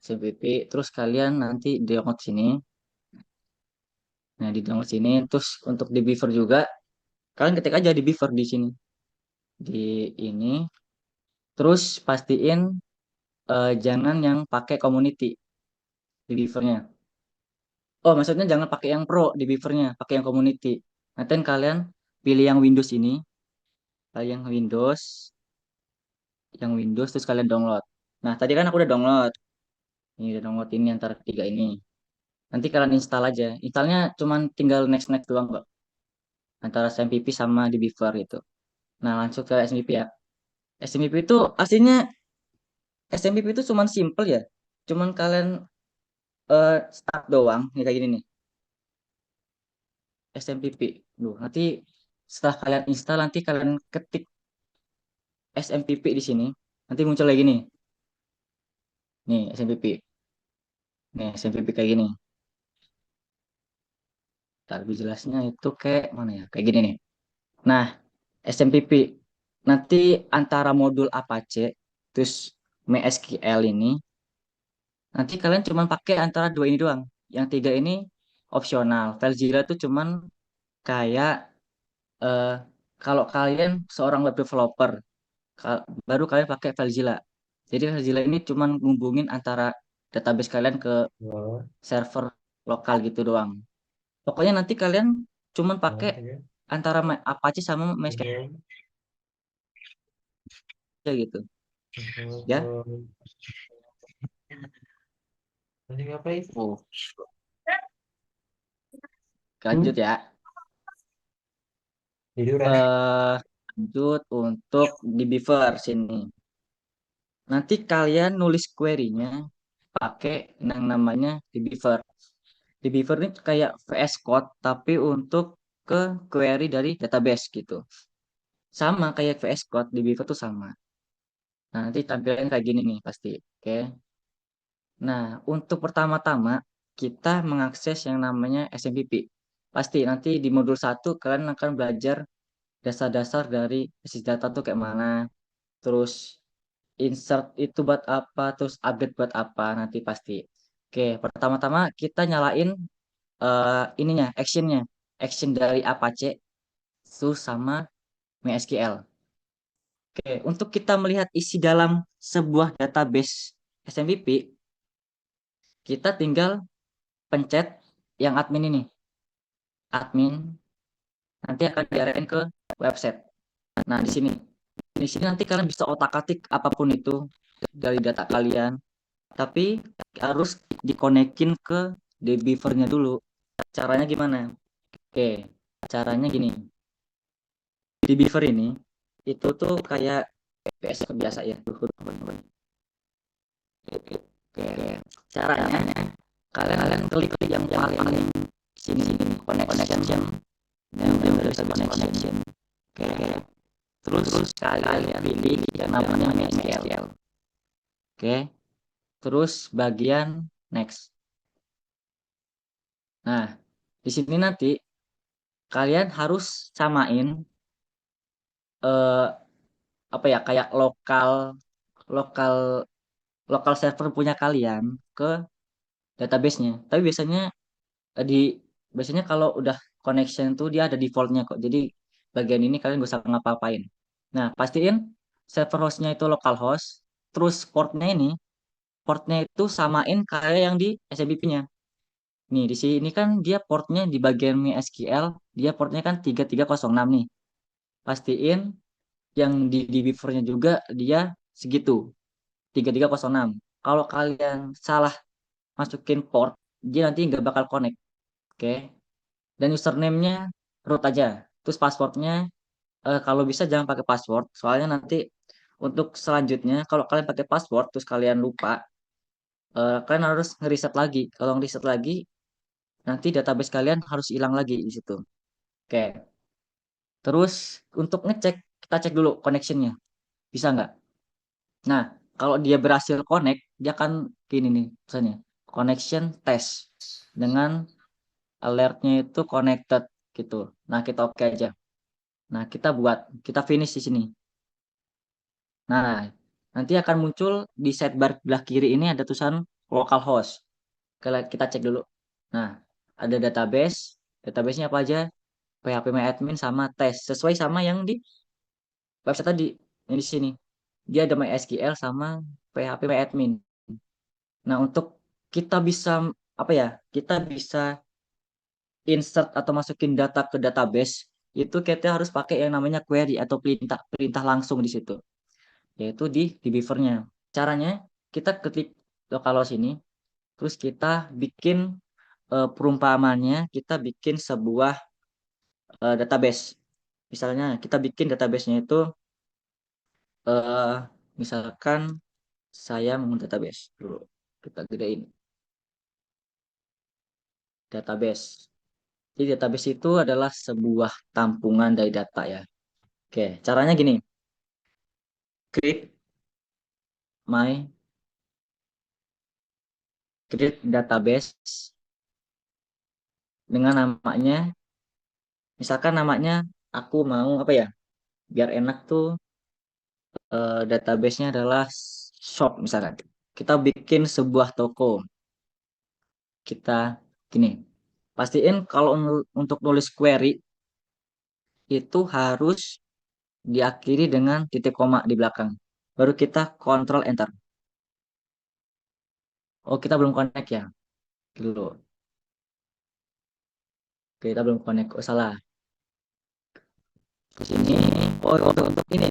SMPP, terus kalian nanti download sini. Nah, di download sini, terus untuk di Beaver juga, kalian ketik aja di Beaver di sini. Di ini, terus pastiin jangan yang pakai community di Beavernya. Oh, maksudnya jangan pakai yang pro di Beavernya, pakai yang community. Nanti kalian pilih yang Windows ini, yang Windows terus kalian download. Nah, tadi kan aku udah download. Ini udah download ini antara ketiga ini. Nanti kalian install aja. Installnya cuman tinggal next next doang kok. Antara SMPP sama di Beaver itu. Nah, langsung ke SMPP ya. SMPP itu aslinya SMPP itu cuman simple ya. Cuman kalian start doang, nih kayak gini nih. SMPP. Duh, nanti setelah kalian install nanti kalian ketik SMPP di sini. Nanti muncul lagi nih. Nih SMPP. Nih SMPP kayak gini. Ntar lebih jelasnya itu kayak mana ya? Kayak gini nih. Nah, SMPP. Nanti antara modul Apache terus MySQL ini nanti kalian cuma pakai antara dua ini doang. Yang tiga ini opsional. FileZilla itu cuman kayak eh, kalau kalian seorang web developer baru kalian pakai FileZilla. Jadi FileZilla ini cuman ngubungin antara database kalian ke Oh, server lokal gitu doang. Pokoknya nanti kalian cuman pakai oh, ya. antara Apache sama MySQL Mhm. gitu. Ya. Oh, nanti ngapain? Oh, lanjut ya. Tiduran. eh Lanjut untuk di Beaver sini. Nanti kalian nulis query-nya pakai yang namanya di Beaver. Di Beaver ini kayak VS Code tapi untuk ke query dari database gitu. Sama kayak VS Code di Beaver tuh sama. Nah, nanti tampilannya kayak gini nih pasti. Oke. Nah, untuk pertama-tama kita mengakses yang namanya SMPP. Pasti nanti di modul satu kalian akan belajar dasar-dasar dari basis data tuh kayak mana. Terus insert itu buat apa, terus update buat apa nanti pasti. Oke, pertama-tama kita nyalain ininya, actionnya. Action dari Apache terus sama MySQL. Oke, untuk kita melihat isi dalam sebuah database SMPP, kita tinggal pencet yang admin ini. Admin nanti akan diarahin ke website. Nah, di sini nanti kalian bisa otak-atik apapun itu dari data kalian, tapi harus dikonekin ke Dbeaver-nya dulu. Caranya gimana? Oke, caranya gini. Di Beaver ini itu tuh kayak PS biasa ya. Oke, caranya kalian klik yang paling sini sini connection yang bisa connection. Oke, terus kalian pilih yang namanya MySQL. Oke, terus bagian next. Nah, di sini nanti kalian harus samain eh, apa ya kayak lokal lokal server punya kalian ke database-nya. Tapi eh, di biasanya kalau udah connection tuh dia ada defaultnya kok. Jadi bagian ini kalian gak usah ngapa-ngapain. Nah, pastiin server hostnya itu localhost, terus portnya itu samain kayak yang di SMTP-nya. Nih, di sini kan dia portnya di bagian MySQL, dia portnya kan 3306 nih. Pastiin yang di Beaver-nya juga dia segitu, 3306. Kalau kalian salah masukin port, dia nanti nggak bakal connect. Oke. Dan username-nya root aja. Terus passwordnya, kalau bisa jangan pakai password. Soalnya nanti untuk selanjutnya, kalau kalian pakai password, terus kalian lupa, kalian harus ngeriset lagi. Kalau ngeriset lagi, nanti database kalian harus hilang lagi di situ. Oke. Terus untuk ngecek, kita cek dulu connection-nya. Bisa nggak? Nah, kalau dia berhasil connect, dia akan gini nih, misalnya connection test dengan alertnya itu connected gitu. Nah, kita oke aja. Nah, kita finish di sini. Nah, nanti akan muncul di sidebar belah kiri ini ada tulisan localhost. Kita cek dulu. Nah, ada database-nya apa aja? PHP sama tes sesuai sama yang di website tadi yang di sini. Dia ada MySQL sama PHP. Nah, untuk kita bisa apa ya? Kita bisa insert atau masukin data ke database itu kita harus pakai yang namanya query atau perintah perintah langsung di situ, yaitu di Beaver-nya. Caranya kita ketik localhost ini, terus kita bikin perumpamannya, kita bikin sebuah database. Misalnya kita bikin database-nya itu eh misalkan saya membangun database dulu. Kita gedein database. Jadi database itu adalah sebuah tampungan dari data ya. Oke, caranya gini. Create my create database dengan namanya, misalkan namanya aku mau apa ya? Biar enak tuh database-nya adalah shop misalkan. Kita bikin sebuah toko. Kita gini. Pastiin kalau untuk nulis query itu harus diakhiri dengan titik koma di belakang. Baru kita kontrol enter. Oh, kita belum connect ya. Dulu. Kita belum connect. Oh, salah. Ke sini. Oh, untuk ini.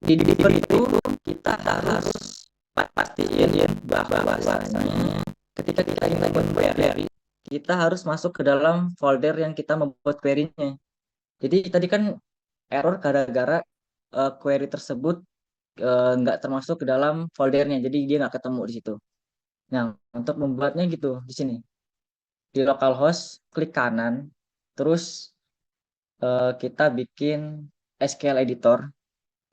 Di developer itu kita harus pastiin bahwasanya ketika kita ingin membuat query, kita harus masuk ke dalam folder yang kita membuat query-nya. Jadi tadi kan error gara-gara query tersebut nggak termasuk ke dalam foldernya, jadi dia nggak ketemu di situ. Nah, untuk membuatnya gitu di sini di localhost klik kanan, terus kita bikin SQL editor,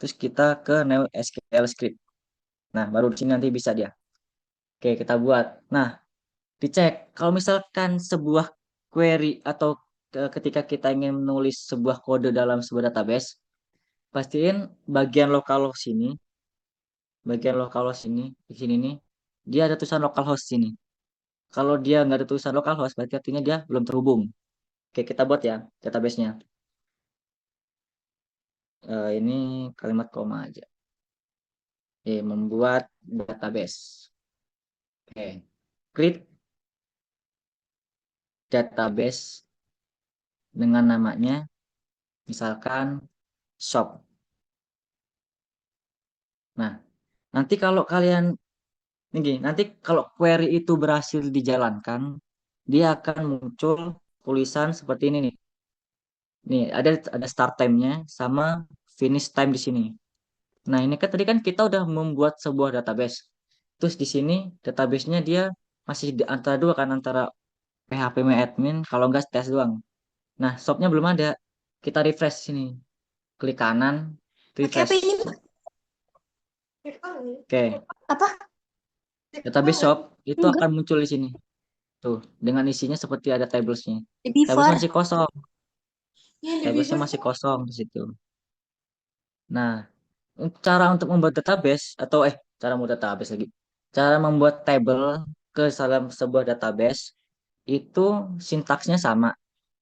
terus kita ke new SQL script. Nah, baru di sini nanti bisa dia. Oke, kita buat. Nah, dicek kalau misalkan sebuah query atau ketika kita ingin menulis sebuah kode dalam sebuah database, pastiin bagian localhost ini di sini nih, dia ada tulisan localhost sini. Kalau dia nggak ada tulisan localhost, berarti artinya dia belum terhubung. Oke, kita buat ya database-nya. Ini kalimat koma aja. Oke, membuat database. Oke, create database dengan namanya misalkan shop. Nah, nanti kalau kalian nanti kalau query itu berhasil dijalankan, dia akan muncul tulisan seperti ini nih. Nih, ada start time-nya sama finish time di sini. Nah, ini kan tadi kan kita udah membuat sebuah database. Terus di sini database-nya dia masih di antara dua kan, antara PHP admin kalau enggak tes doang. Nah, shop-nya belum ada. Kita refresh sini. Klik kanan, Pakai apa refresh. ini? Oke, Apa? database shop itu Enggak, akan muncul di sini. Tuh, dengan isinya seperti ada tablesnya. di Tables Beaver. masih kosong. Ya, di Tablesnya Beaver masih tuh. kosong di situ. Nah, cara untuk membuat database atau cara membuat database lagi. Cara membuat table ke dalam sebuah database itu sintaksnya sama,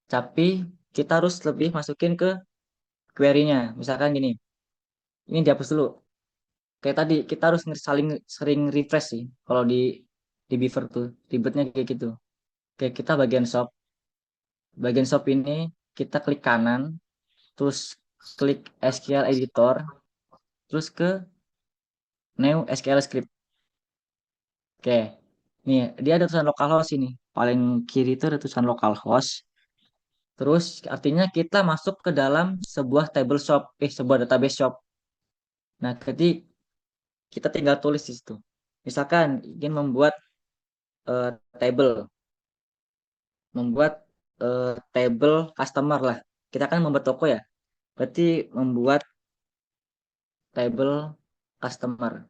tapi kita harus lebih masukin ke query-nya. Misalkan gini, ini dihapus dulu. Kayak tadi kita harus saling sering refresh sih. Kalau di Beaver tuh ribetnya kayak gitu. Kayak kita bagian shop ini kita klik kanan, terus klik SQL editor, terus ke new SQL script. Oke, nih dia ada tulisan localhost ini. Paling kiri itu ada tulisan localhost. Terus artinya kita masuk ke dalam sebuah table shop, sebuah database shop. Nah, jadi kita tinggal tulis di situ. Misalkan ingin membuat eh, table, membuat table customer lah. Kita kan membuat toko ya. Berarti membuat table customer.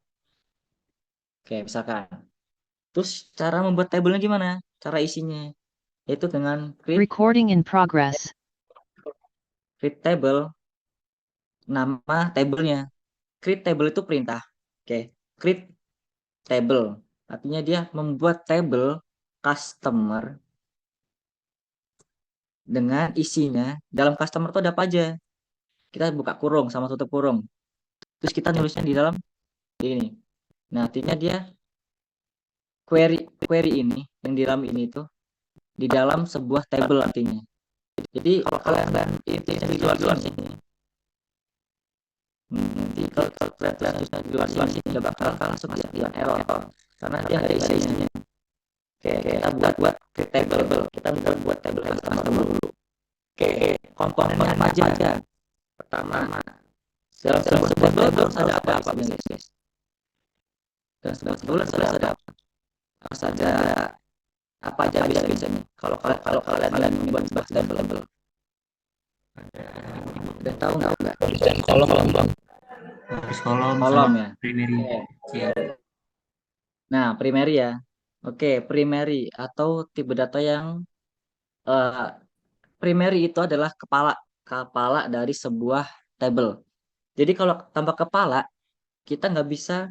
Oke, misalkan. Terus cara membuat tabelnya gimana? Cara isinya yaitu dengan Recording in progress. create table, nama tabelnya. Create table itu perintah. Oke, create table. Artinya dia membuat tabel customer dengan isinya. Dalam customer itu ada apa aja? Kita buka kurung sama tutup kurung. Terus kita nulisnya di dalam ini. Nah, artinya dia query ini yang di dalam ini itu di dalam sebuah table artinya. Jadi kalau kalian intinya di luar sini, nanti kalau kalian di luar sini nggak bakal langsung dia error karena dia nggak ada isinya. Kita buat ke table, kita buat table customer dulu. Komponennya apa aja? Pertama, dalam sebuah table harus ada apa biasanya? Dalam sebuah table harus ada apa? Harus ada apa aja biasanya? Kalau kalian membuat sebuah table, udah tahu nggak? Kolom bang. Harus kolom ya. primary. Iya. Nah, primary ya. Oke, primary atau tipe data yang primary itu adalah kepala dari sebuah table. Jadi kalau tanpa kepala, kita nggak bisa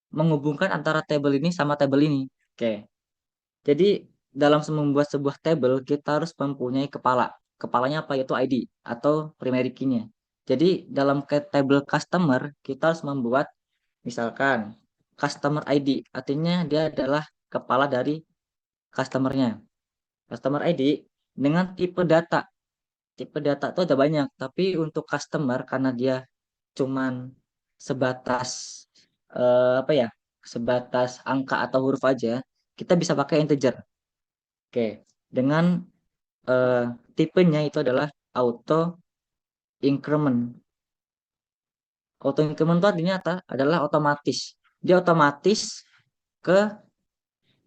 menghubungkan antara table ini sama table ini. Oke. Jadi dalam membuat sebuah table, kita harus mempunyai kepala. Kepalanya apa? Yaitu ID atau primary key-nya. Jadi dalam table customer, kita harus membuat misalkan customer ID. Artinya dia adalah kepala dari customer-nya. Customer ID dengan tipe data. Tipe data itu ada banyak, tapi untuk customer karena dia cuman sebatas apa ya? Sebatas angka atau huruf aja, kita bisa pakai integer. Oke, dengan tipenya itu adalah auto increment. Auto increment itu artinya adalah otomatis. Dia otomatis ke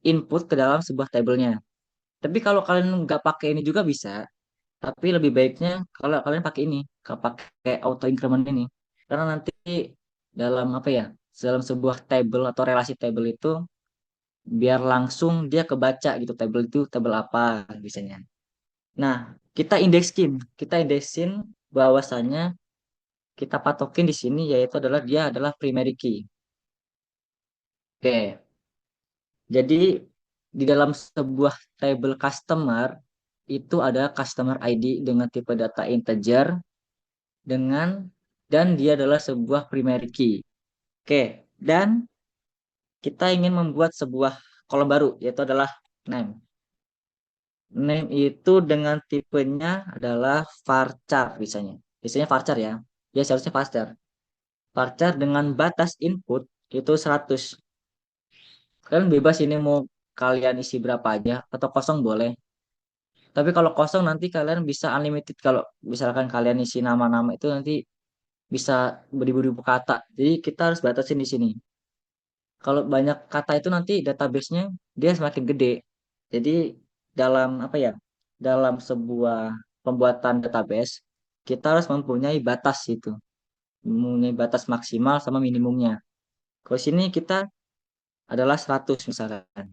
input ke dalam sebuah tabelnya. Tapi kalau kalian nggak pakai ini juga bisa. Tapi lebih baiknya kalau kalian pakai ini, kalau pakai auto increment ini. Karena nanti dalam apa ya? Dalam sebuah table atau relasi table itu biar langsung dia kebaca gitu table itu table apa biasanya. Nah, kita indeksin bahwasannya kita patokin di sini yaitu adalah dia adalah primary key. Oke. Jadi di dalam sebuah table customer itu ada customer ID dengan tipe data integer dan dia adalah sebuah primary key. Oke, dan kita ingin membuat sebuah kolom baru yaitu adalah name. Name itu dengan tipenya adalah varchar biasanya. Biasanya varchar ya. Ya seharusnya varchar. Varchar dengan batas input itu 100. Kalian bebas ini mau kalian isi berapa aja atau kosong boleh. Tapi kalau kosong nanti kalian bisa unlimited kalau misalkan kalian isi nama-nama itu nanti bisa beribu-ribu kata. Jadi kita harus batasin di sini. Kalau banyak kata itu nanti database-nya dia semakin gede. Jadi dalam apa ya? Dalam sebuah pembuatan database kita harus mempunyai batas itu. Mempunyai batas maksimal sama minimumnya. Kalau sini kita adalah 100 misalkan.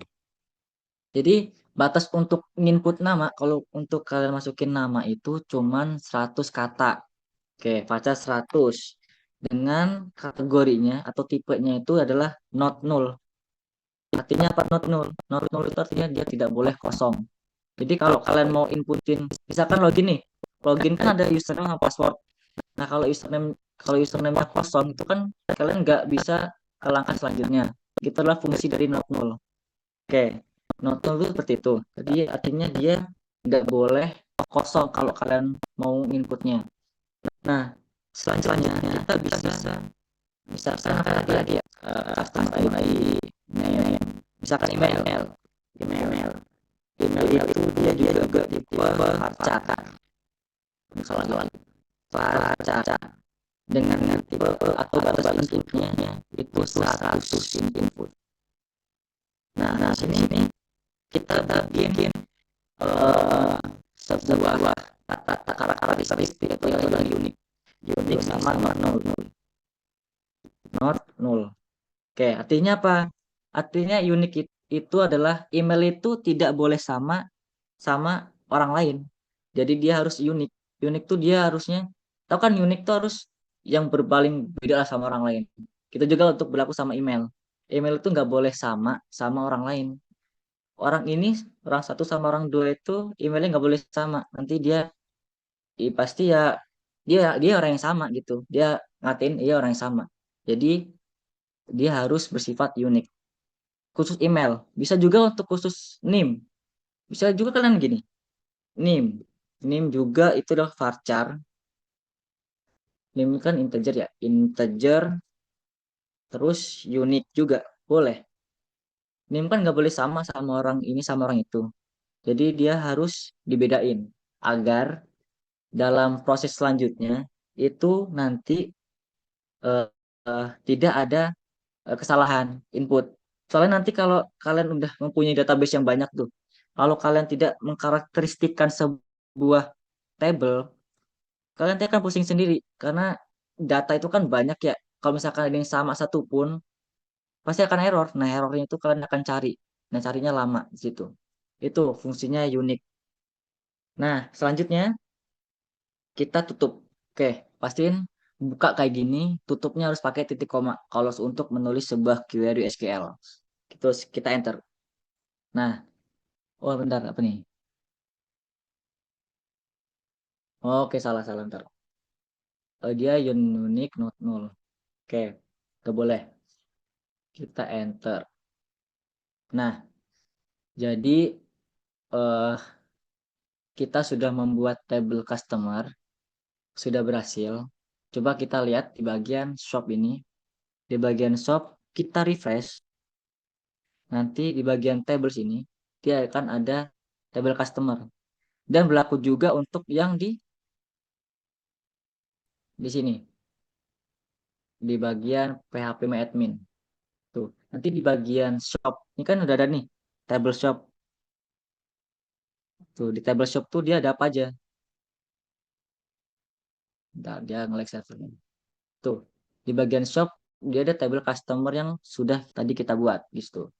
Jadi batas untuk input nama kalau untuk kalian masukin nama itu cuman 100 kata. Oke, baca 100 dengan kategorinya atau tipenya itu adalah not null. Artinya apa not null? Not null itu artinya dia tidak boleh kosong. Jadi kalau kalian mau inputin, misalkan login nih, login kan ada username sama password. Nah kalau username-nya kosong itu kan kalian nggak bisa ke langkah selanjutnya. Itu adalah fungsi dari not null. Oke, not null itu seperti itu. Jadi artinya dia nggak boleh kosong kalau kalian mau inputnya. Nah, selanjutnya kita bisa misalkan apa lagi ya? Customer ID, name, misalkan email itu dia juga tipe varchar. Misalnya varchar dengan tipe atau batas inputnya itu 100 input. Nah, sini kita bikin sebuah kata karakteristik itu yang adalah unik sama not null. Oke, artinya apa? Artinya unik itu adalah email itu tidak boleh sama orang lain. Jadi dia harus unik. Unik tuh dia harusnya, tahu kan unik tuh harus yang berpaling beda lah sama orang lain. Kita juga untuk berlaku sama email. email itu nggak boleh sama orang lain. Orang ini, orang satu sama orang dua itu emailnya nggak boleh sama. Nanti dia pasti ya dia orang yang sama gitu. Dia ngatain dia orang yang sama. Jadi dia harus bersifat unik. Khusus email. Bisa juga untuk khusus NIM. Bisa juga kalian gini. NIM. NIM juga itu adalah varchar. NIM kan integer ya. Integer terus unik juga boleh. NIM kan nggak boleh sama orang ini sama orang itu. Jadi dia harus dibedain agar dalam proses selanjutnya itu nanti eh, tidak ada kesalahan input. Soalnya nanti kalau kalian udah mempunyai database yang banyak tuh, kalau kalian tidak mengkarakteristikkan sebuah table, kalian nanti akan pusing sendiri karena data itu kan banyak ya. Kalau misalkan ada yang sama satu pun, pasti akan error. Nah, errornya itu kalian akan cari. Nah, carinya lama di situ. Itu fungsinya unik. Nah, selanjutnya kita tutup. Oke, pastiin buka kayak gini, tutupnya harus pakai titik koma kalau untuk menulis sebuah query SQL. Terus kita enter. Nah, oh bentar, apa nih? Oke, salah, salah, bentar. Dia unique not null. Oke, gak boleh. Kita enter. Nah, jadi eh, kita sudah membuat table customer, sudah berhasil. Coba kita lihat di bagian shop ini. Di bagian shop, kita refresh. Nanti di bagian table sini, dia akan ada table customer. Dan berlaku juga untuk yang di sini, di bagian PHP admin. Tuh, nanti di bagian shop, ini kan udah ada nih, table shop. Tuh, di table shop tuh dia ada apa aja. Bentar, dia nge-lag servernya. Tuh, di bagian shop, dia ada table customer yang sudah tadi kita buat, gitu.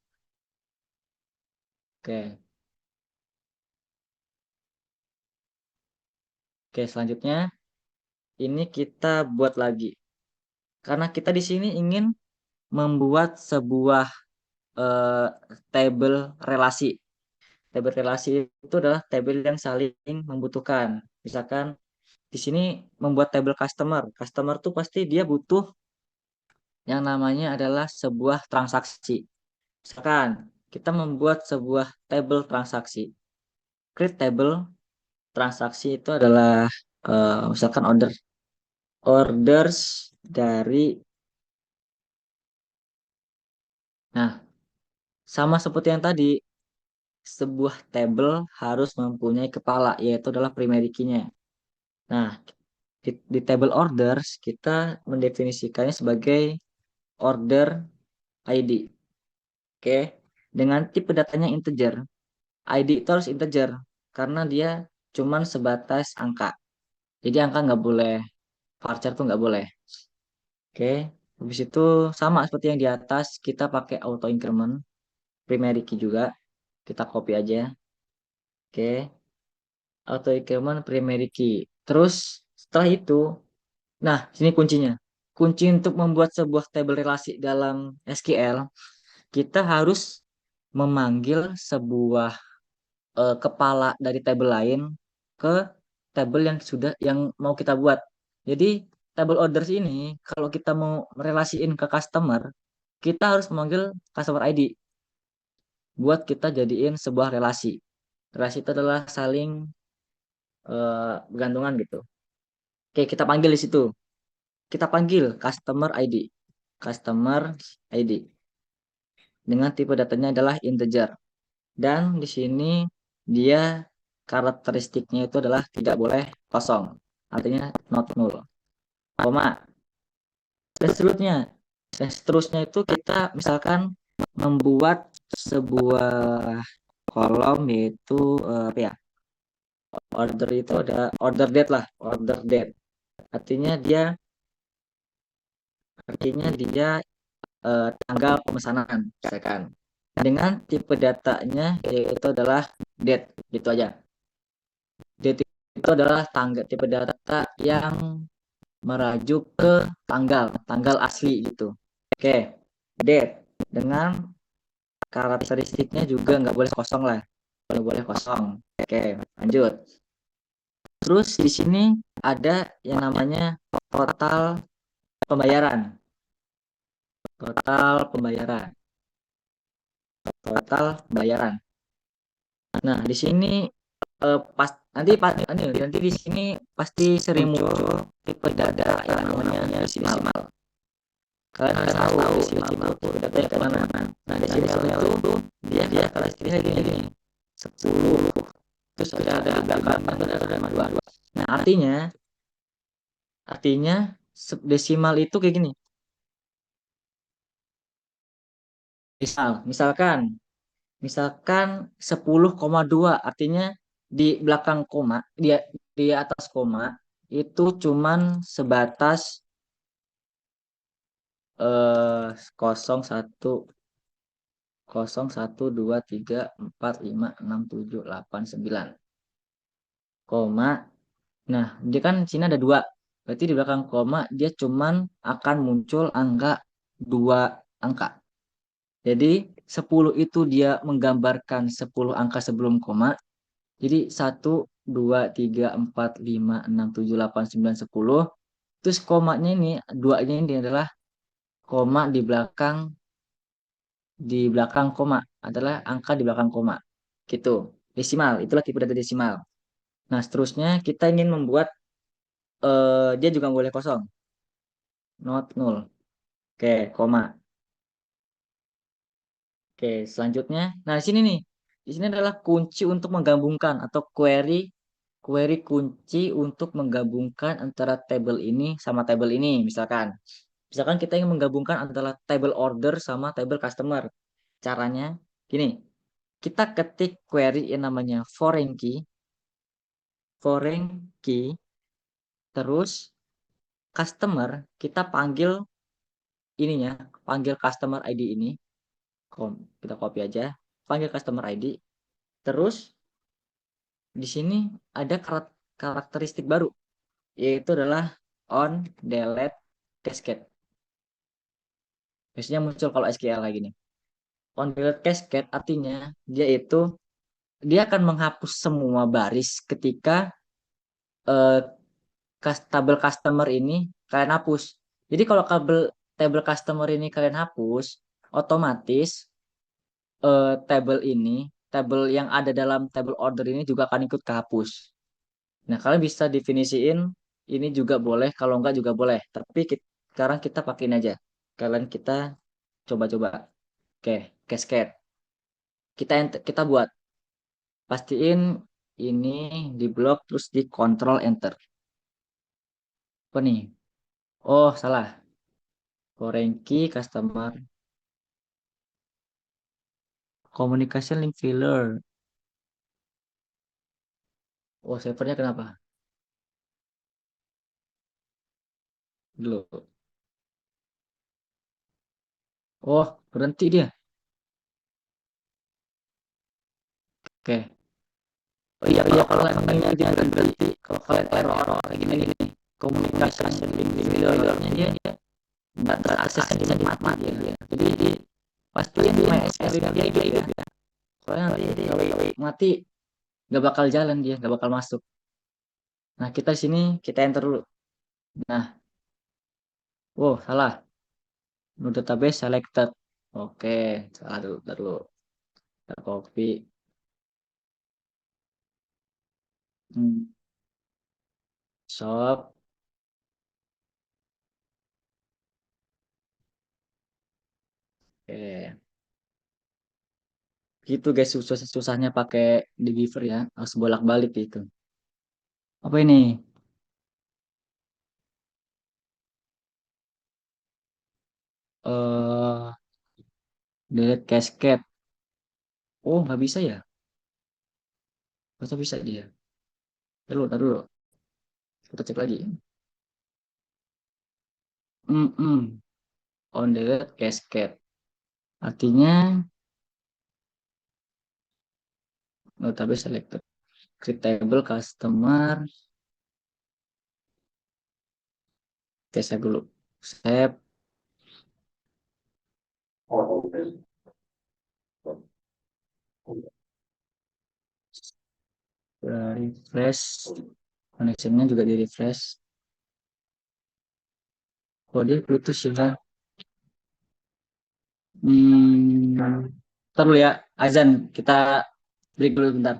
Oke. Oke, selanjutnya, ini kita buat lagi. Karena kita di sini ingin membuat sebuah eh, table relasi. Table relasi itu adalah table yang saling membutuhkan. Misalkan di sini membuat table customer. Customer tuh pasti dia butuh yang namanya adalah sebuah transaksi. Misalkan kita membuat sebuah table transaksi. Create table transaksi itu adalah misalkan orders dari. Nah, sama seperti yang tadi, sebuah table harus mempunyai kepala, yaitu adalah primary key-nya. Nah, di table orders kita mendefinisikannya sebagai order ID. Oke, dengan tipe datanya integer. ID itu harus integer karena dia cuman sebatas angka. Jadi angka nggak boleh, varchar tuh nggak boleh. Oke, habis itu sama seperti yang di atas, kita pakai auto increment, primary key juga. Kita copy aja. Oke, auto increment primary key. Terus setelah itu, nah sini kuncinya. Kunci untuk membuat sebuah tabel relasi dalam SQL, kita harus memanggil sebuah kepala dari tabel lain ke tabel yang mau kita buat. Jadi tabel orders ini kalau kita mau relasiin ke customer, kita harus memanggil customer ID buat kita jadiin sebuah relasi. Relasi itu adalah saling bergantungan gitu. Oke, kita panggil di situ. Kita panggil customer ID. Customer ID. Dengan tipe datanya adalah integer. Dan di sini dia karakteristiknya itu adalah tidak boleh kosong. Artinya not null. Koma. Dan seterusnya itu kita misalkan membuat sebuah kolom yaitu apa ya? Order itu ada order date lah, order date. Artinya dia tanggal pemesanan, misalkan. Dengan tipe datanya yaitu adalah date, gitu aja. Date itu adalah tipe data yang merajuk ke tanggal asli gitu. Oke, date. dengan karakteristiknya juga nggak boleh kosong lah, nggak boleh kosong. Oke, lanjut. Terus di sini ada yang namanya total pembayaran. Total pembayaran. Total pembayaran. Nah, di sini nanti di sini pasti sering muncul tipe data yang namanya desimal. Kalian harus tahu desimal itu tipe data yang kemana. Nah, desimal itu dia karakteristiknya gini. 10 terus ada di belakangnya ada 2. Nah, artinya desimal itu kayak gini. Misalkan 10,2 artinya di belakang koma, di atas koma itu cuman sebatas 01 01 2 3 4 5 6 7 8 9 koma. Nah, dia kan sini ada 2. Berarti di belakang koma dia cuman akan muncul angka 2 angka. Jadi 10 itu dia menggambarkan 10 angka sebelum koma. Jadi 1 2 3 4 5 6 7 8 9 10. Terus komanya ini, 2-nya ini adalah koma di belakang koma adalah angka di belakang koma. Gitu. Desimal, itulah tipe data desimal. Nah, seterusnya kita ingin membuat dia juga boleh kosong. Not null. Oke, koma. Oke, selanjutnya. Nah, di sini nih. Di sini adalah kunci untuk menggabungkan atau query query kunci untuk menggabungkan antara tabel ini sama tabel ini. Misalkan kita ingin menggabungkan antara table order sama table customer. Caranya gini. Kita ketik query yang namanya foreign key, terus customer kita panggil ininya, panggil customer ID ini. Kita copy aja, panggil customer ID. Terus di sini ada karakteristik baru, yaitu adalah on delete cascade. Biasanya muncul kalau SQL lagi nih. On delete cascade artinya dia akan menghapus semua baris ketika eh, tabel customer ini kalian hapus. Jadi kalau table customer ini kalian hapus, otomatis tabel yang ada dalam table order ini juga akan ikut kehapus. Nah, kalian bisa definisiin ini juga boleh, kalau enggak juga boleh. Tapi sekarang kita pakein aja. Kita coba-coba. Oke, cascade. Kita buat. Pastiin ini di blok terus di control enter. Apa nih? Oh, salah. Foreign key customer communication link filler. Oh, servernya kenapa? Dulu. Oh, berhenti dia. Oke. Oh iya, kalau kalian dia berhenti. Kalau kalian error kayak gini, communication link filler-nya dia batas aksesnya jadi mati dia. Jadi pastiin MySQL dia hidup ya. Soalnya kalau mati nggak bakal jalan dia, nggak bakal masuk. Nah, kita di sini kita enter dulu. Nah, oh salah. No database selected. Oke, salah dulu, dulu. Kita copy. Shop. Oke. Gitu guys, susahnya pakai di Beaver ya, harus bolak-balik gitu. Apa ini? Eh, delete cascade. Oh, nggak bisa ya? Masa bisa dia? Taruh dulu. Kita cek lagi. On delete cascade. Artinya database selected. Create table customer. Oke, save dulu. Save. refresh, connectionnya juga di refresh. Oh dia putus ya. Ntar dulu ya, azan, kita break dulu bentar.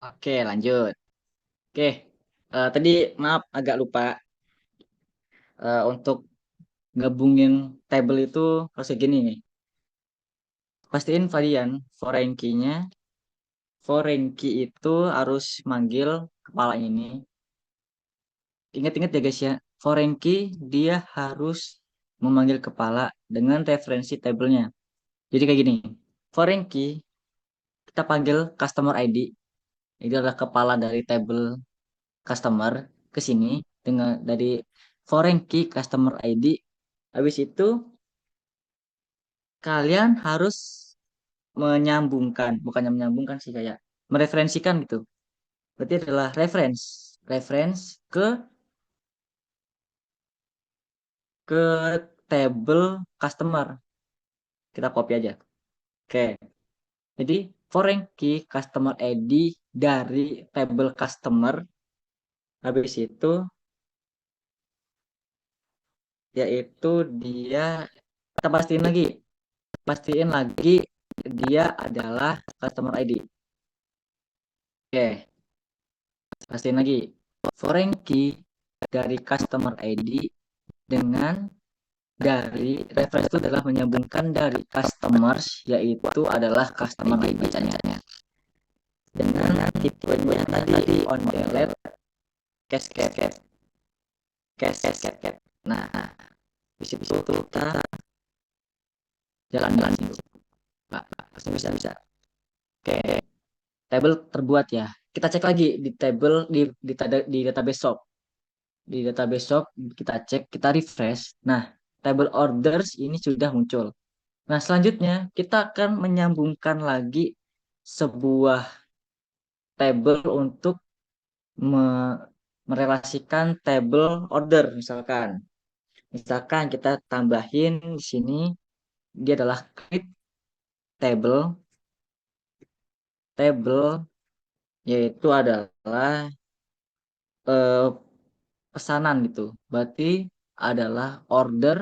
Oke, lanjut. Oke, tadi maaf agak lupa. Untuk gabungin table itu harus kayak gini nih. Pastiin varian foreign key-nya. Foreign key itu harus manggil kepala ini. Ingat-ingat ya guys ya, foreign key dia harus memanggil kepala dengan referensi tabelnya. Jadi kayak gini, foreign key kita panggil customer ID. Itu adalah kepala dari table customer ke sini dengan dari foreign key customer ID. Habis itu kalian harus menyambungkan, bukannya menyambungkan sih kayak mereferensikan gitu. Berarti adalah reference ke table customer. Kita copy aja. Oke. Jadi foreign key customer ID dari table customer, habis itu yaitu dia kita pastiin lagi dia adalah customer ID. Oke, pastiin lagi foreign key dari customer ID dengan dari reference itu adalah menyambungkan dari customers, yaitu adalah customer ID bacanya, dengan tipenya tadi on delete cascade. Nah, Di situ kita jalan-jalan dulu. Pak, pasti bisa. Oke, table terbuat ya. Kita cek lagi di table di database shop. Di database shop kita cek, kita refresh. Nah, table orders ini sudah muncul. Nah, selanjutnya kita akan menyambungkan lagi sebuah table untuk merelasikan table order misalkan. Misalkan kita tambahin di sini dia adalah create table yaitu adalah eh, pesanan gitu. Berarti adalah order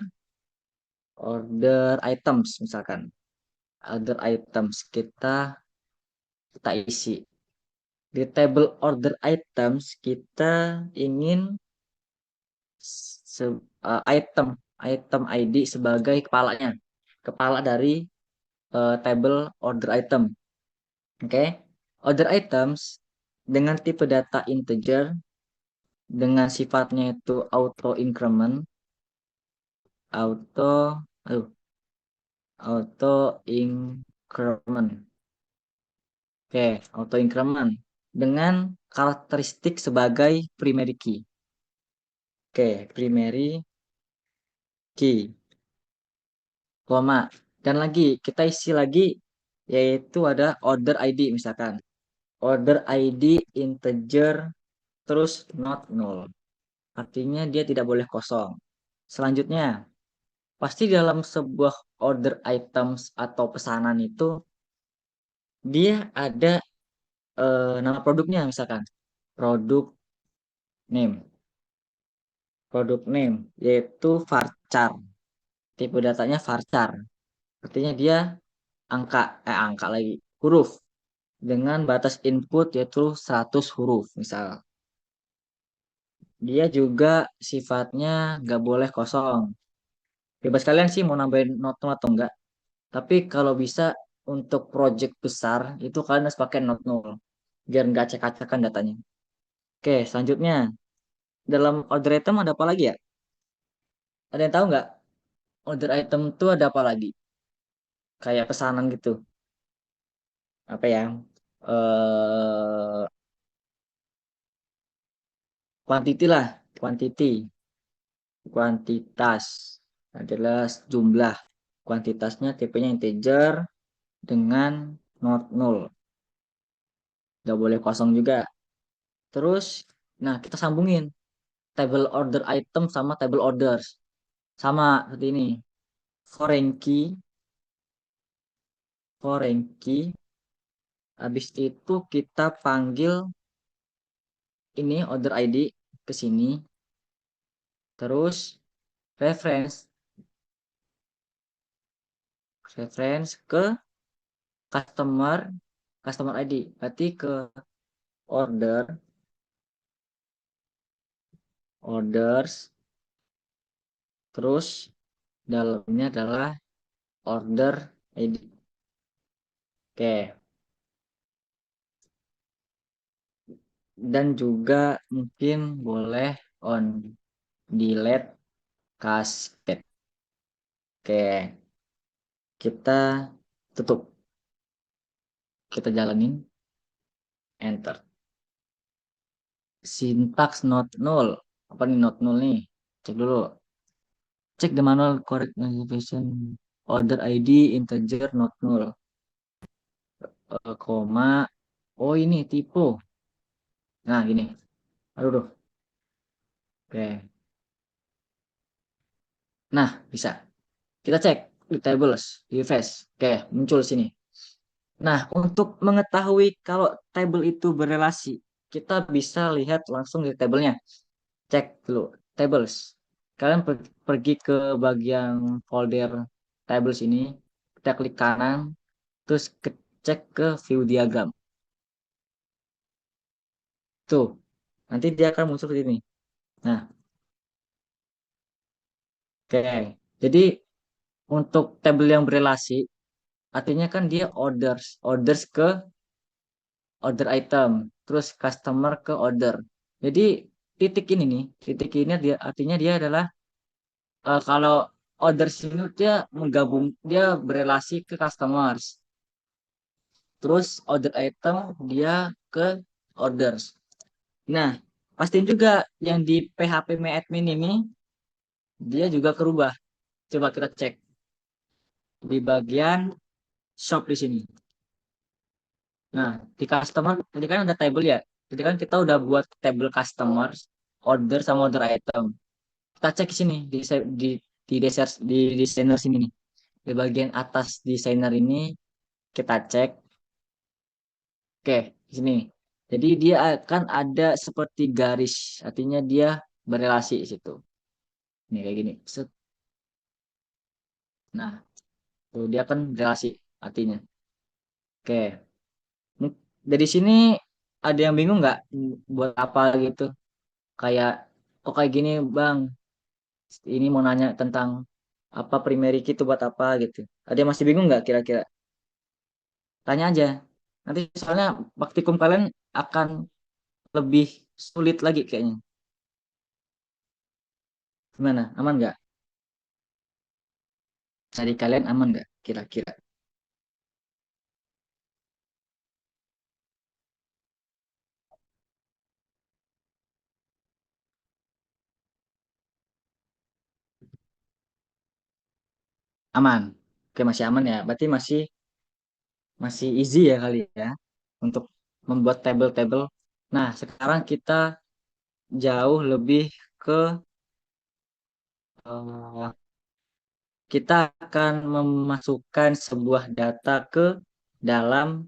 items misalkan. Order items kita isi. Di table order items kita ingin item ID sebagai kepalanya. Kepala dari table order item. Oke. Order items dengan tipe data integer dengan sifatnya itu auto increment auto aduh, auto increment. Oke, auto increment dengan karakteristik sebagai primary key. Oke, primary key, koma. Dan lagi kita isi lagi yaitu ada order ID misalkan. Order ID integer terus not null. Artinya dia tidak boleh kosong. Selanjutnya, pasti dalam sebuah order items atau pesanan itu dia ada nama produknya misalkan produk name yaitu varchar, tipe datanya varchar, artinya dia angka lagi huruf dengan batas input yaitu 100 huruf misal. Dia juga sifatnya nggak boleh kosong, bebas kalian sih mau nambahin not atau enggak, tapi kalau bisa untuk project besar itu kalian harus pakai not null biar nggak acak-acakan datanya. Oke, selanjutnya dalam order item ada apa lagi ya? Ada yang tahu nggak? Order item itu ada apa lagi? Kayak pesanan gitu. Apa ya? Eh Quantity lah, kuantitas adalah jumlah. Kuantitasnya tipenya integer dengan not null. Nggak boleh kosong juga. Terus, nah kita sambungin table order item sama table orders. Sama seperti ini. Foreign key. Habis itu kita panggil ini order ID ke sini. Terus reference ke customer ID. Berarti ke orders terus dalamnya adalah order ID. Oke. Dan juga mungkin boleh on delete cascade. Oke. Kita tutup. Kita jalanin enter. Syntax not null. Apa nih not null nih? Cek dulu. Cek the manual correct notification order ID integer not null. Koma. Oh ini tipe. Nah gini. Aduh. Oke. Nah bisa. Kita cek di tables, di refresh. Oke, muncul sini. Nah, untuk mengetahui kalau table itu berelasi, kita bisa lihat langsung di tabelnya. Cek dulu tables. Kalian pergi ke bagian folder tables ini, kita klik kanan, terus cek ke view diagram. Tuh, nanti dia akan muncul seperti ini. Nah, oke. Jadi untuk tabel yang berelasi, artinya kan dia orders ke order item, terus customer ke order. Jadi titik ini nih, titik ini dia artinya dia adalah kalau orders ini dia menggabung, dia berelasi ke customers. Terus order item dia ke orders. Nah, pastiin juga yang di PHP My Admin ini dia juga kerubah. Coba kita cek di bagian shop di sini. Nah, di customer tadi kan ada table ya. Jadi kan kita udah buat table customers, order sama order item. Kita cek di sini di desainer sini nih. Di bagian atas desainer ini kita cek. Oke, di sini. Jadi dia akan ada seperti garis, artinya dia berelasi di situ. Ini kayak gini. Set. Nah, tuh dia kan berelasi artinya. Oke. Dari sini ada yang bingung nggak buat apa gitu? Kayak, kok kayak gini Bang? Ini mau nanya tentang apa primary key itu buat apa gitu. Ada yang masih bingung nggak kira-kira? Tanya aja. Nanti soalnya praktikum kalian akan lebih sulit lagi kayaknya. Gimana? Aman nggak? Dari kalian aman nggak kira-kira? Aman. Oke, masih aman ya. Berarti masih masih easy ya kali ya untuk membuat table-table. Nah, sekarang kita jauh lebih ke eh, kita akan memasukkan sebuah data ke dalam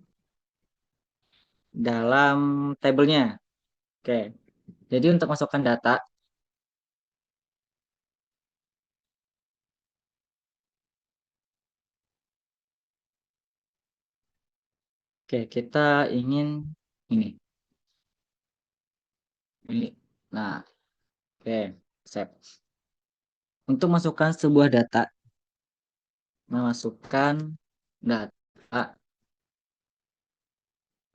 dalam tabelnya. Oke. Jadi untuk masukkan data, oke, kita ingin ini. Ini. Nah, oke, save. Untuk masukkan sebuah data, memasukkan data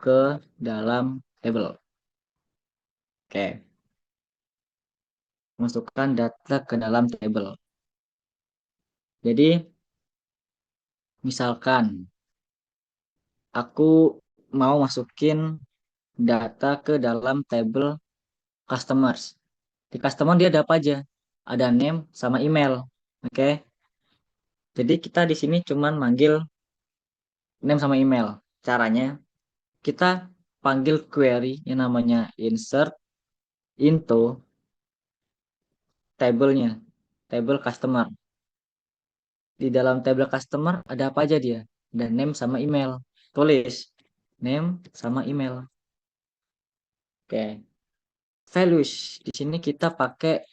ke dalam table. Oke, masukkan data ke dalam table. Jadi, misalkan aku mau masukin data ke dalam table customers. Di customer dia ada apa aja? Ada name sama email. Oke. Jadi kita di sini cuman manggil name sama email. Caranya kita panggil query yang namanya insert into table-nya, table customer. Di dalam table customer ada apa aja dia? Ada name sama email. Tulis name sama email. Oke. Values. Di sini kita pakai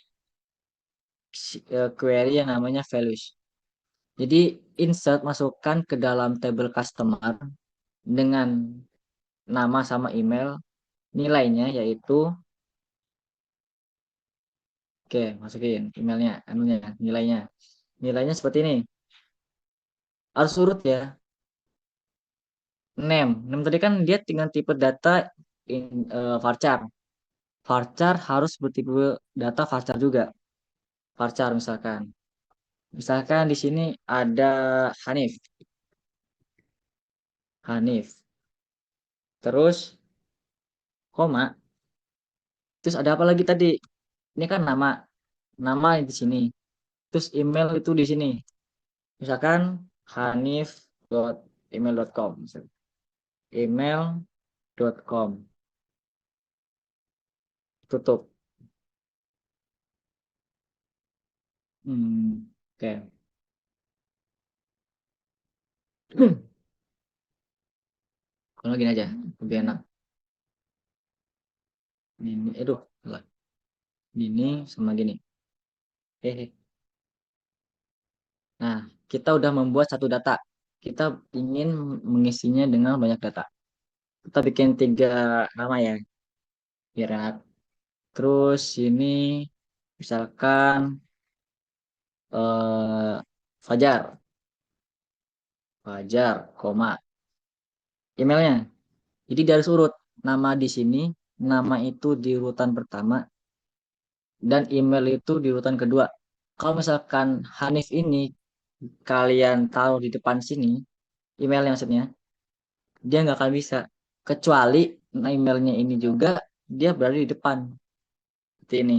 query yang namanya values. Jadi insert masukkan ke dalam table customer dengan nama sama email, nilainya yaitu, oke, masukin emailnya, anunya, nilainya. Nilainya seperti ini. Harus urut ya. Name tadi kan dia dengan tipe data varchar. Varchar harus bertipe data varchar juga. Varchar misalkan. Misalkan di sini ada Hanif. Hanif. Terus koma. Terus ada apa lagi tadi? Ini kan nama. Nama di sini. Terus email itu di sini. Misalkan hanif.email.com. Email.com. Tutup. Oke. Kalau gini aja, lebih enak. Ini, aduh, salah. Ini sama gini. Hehe. Nah, kita udah membuat satu data. Kita ingin mengisinya dengan banyak data. Kita bikin 3 nama ya, biar enak. Terus ini misalkan Fajar, Fajar, koma, emailnya. Jadi dari urut nama di sini, nama itu di urutan pertama dan email itu di urutan kedua. Kalau misalkan Hanif ini kalian taruh di depan sini, emailnya maksudnya, dia nggak akan bisa. Kecuali emailnya ini juga dia berada di depan. Seperti ini,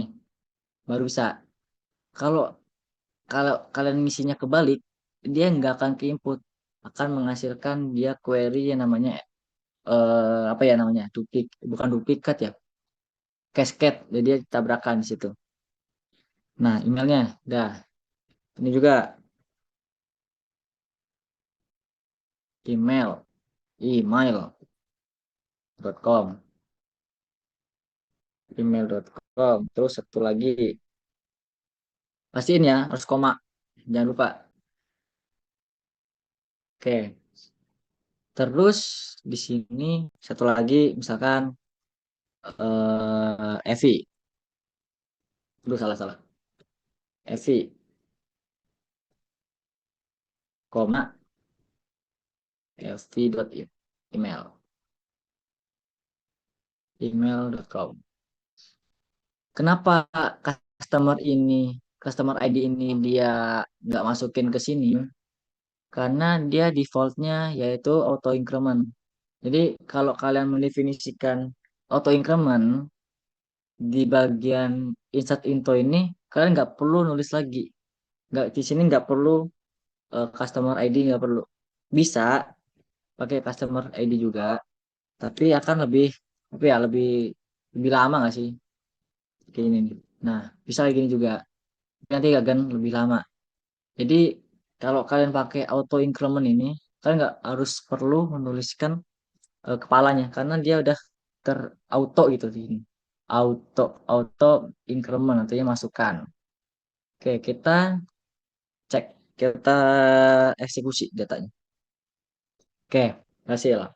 baru bisa. Kalau kalau kalian misinya kebalik, dia nggak akan ke input. Akan menghasilkan dia query yang namanya, apa ya namanya? Bukan duplikat ya. Cascade. Jadi dia tabrakan di situ. Nah, emailnya dah. Ini juga email, email.com, email.com. Terus satu lagi, pastiin ya, harus koma. Jangan lupa. Oke. Terus di sini satu lagi, misalkan Evi. Aduh, salah. Evi, koma, fv.email, email.com. Kenapa customer ID ini dia nggak masukin ke sini? Karena dia defaultnya yaitu auto increment. Jadi kalau kalian mendefinisikan auto increment di bagian insert into ini, kalian nggak perlu nulis lagi. Nggak, di sini nggak perlu customer ID, nggak perlu. Bisa pakai customer ID juga, tapi akan lebih apa ya, lebih lama nggak sih kayak gini nih. Nah, bisa kayak gini juga. Nanti akan lebih lama. Jadi kalau kalian pakai auto increment ini, kalian nggak harus perlu menuliskan kepalanya karena dia udah terauto gitu di sini. Auto auto increment artinya masukkan. Oke, kita cek, kita eksekusi datanya. Oke, berhasil.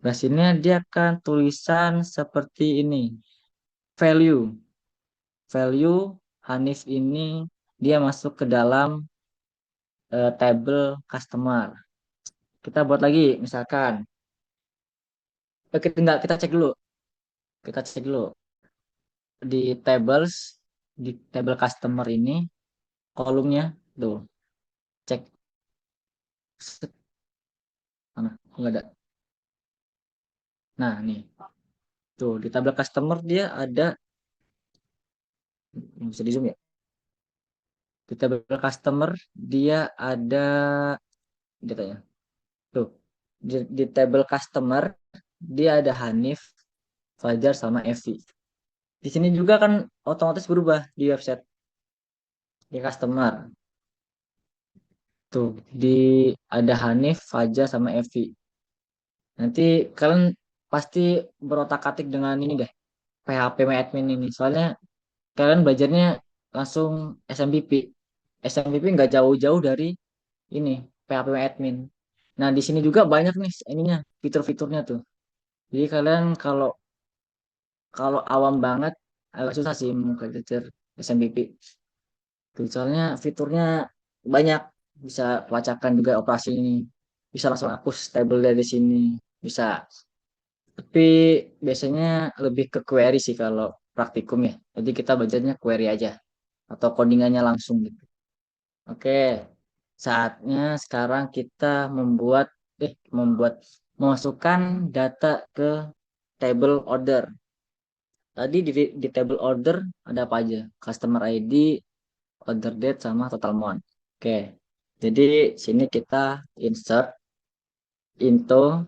Berhasilnya dia akan tulisan seperti ini. Value. Value Hanif ini dia masuk ke dalam table customer. Kita buat lagi, misalkan kita cek dulu. Kita cek dulu di tables, di table customer ini kolomnya tuh, cek. Set, mana? Enggak ada. Nah, nih. Tuh, di tabel customer dia ada, bisa di zoom ya. Di tabel customer dia ada datanya. Tuh, di tabel customer dia ada Hanif, Fajar sama Evi. Di sini juga kan otomatis berubah di website, di customer. Tuh, di ada Hanif, Fajar sama Evi. Nanti kalian pasti berotak-atik dengan ini deh, PHP admin ini. Soalnya kalian belajarnya langsung SMPP. SMPP nggak jauh-jauh dari ini PHP admin. Nah, di sini juga banyak nih ininya, fitur-fiturnya tuh. Jadi kalian kalau kalau awam banget agak susah sih mempelajari SMPP. Tuh, soalnya fiturnya banyak, bisa pelacakan juga operasi ini. Bisa langsung hapus table dari sini. Bisa. Tapi biasanya lebih ke query sih kalau praktikum ya. Jadi kita belajarnya query aja atau codingannya langsung gitu. Oke, saatnya sekarang kita membuat memasukkan data ke table order. Tadi di table order ada apa aja? Customer ID, order date, sama total amount. Oke, jadi sini kita insert into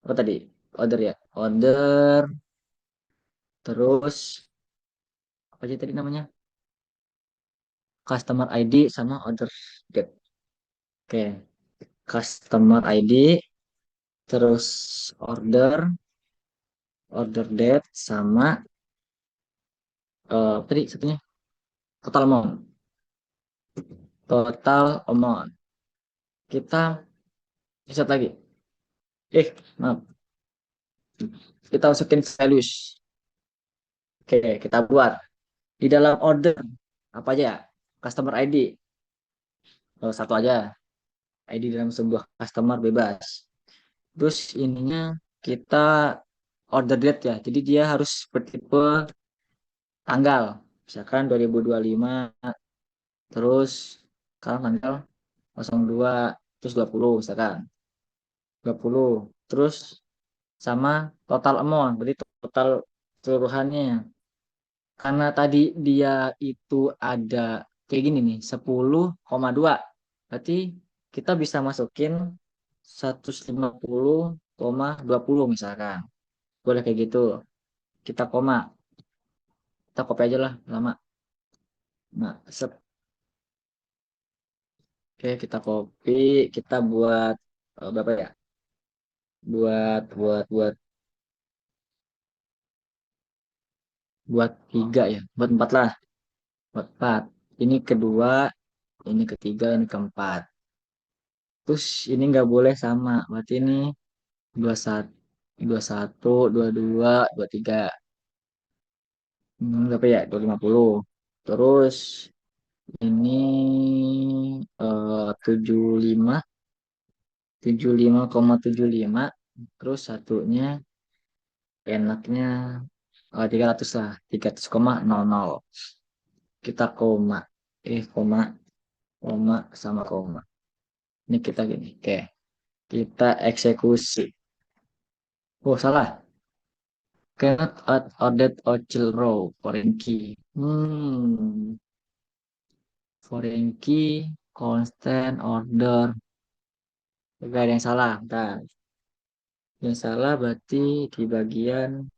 apa tadi? Order ya. Order, terus apa aja tadi namanya? Customer ID sama order date. Oke, customer ID, terus order, order date sama tadi satunya total amount. Total amount. Kita insert lagi. Maaf. Kita masukin values. Oke, kita buat di dalam order apa aja? Customer ID. Satu aja. ID dalam sebuah customer bebas. Terus ininya kita order date ya. Jadi dia harus bertipe tanggal. Misalkan 2025, terus sekarang tanggal 02, terus 20 misalkan. 20. Terus sama total amount, berarti total seluruhannya. Karena tadi dia itu ada kayak gini nih, 10,2. Berarti kita bisa masukin 150,20 misalkan. Boleh kayak gitu. Kita koma. Kita copy aja lah lama. Nah, oke, kita copy, kita buat berapa ya? Buat 3 ya, buat 4 lah, buat 4. Ini kedua, ini ketiga, ini keempat. Terus ini nggak boleh sama, berarti ini 21, 21, 22, 23. Berapa ya? 250. Terus ini 75, 75,75. Terus satunya enaknya 300 lah, 300,00. Kita koma, koma, koma sama koma. Ini kita gini, oke. Kita eksekusi. Oh, salah. Cannot add ordered or child row foreign key. Foreign key, constant order. Oke, ada yang salah. Bentar. Yang salah berarti di bagian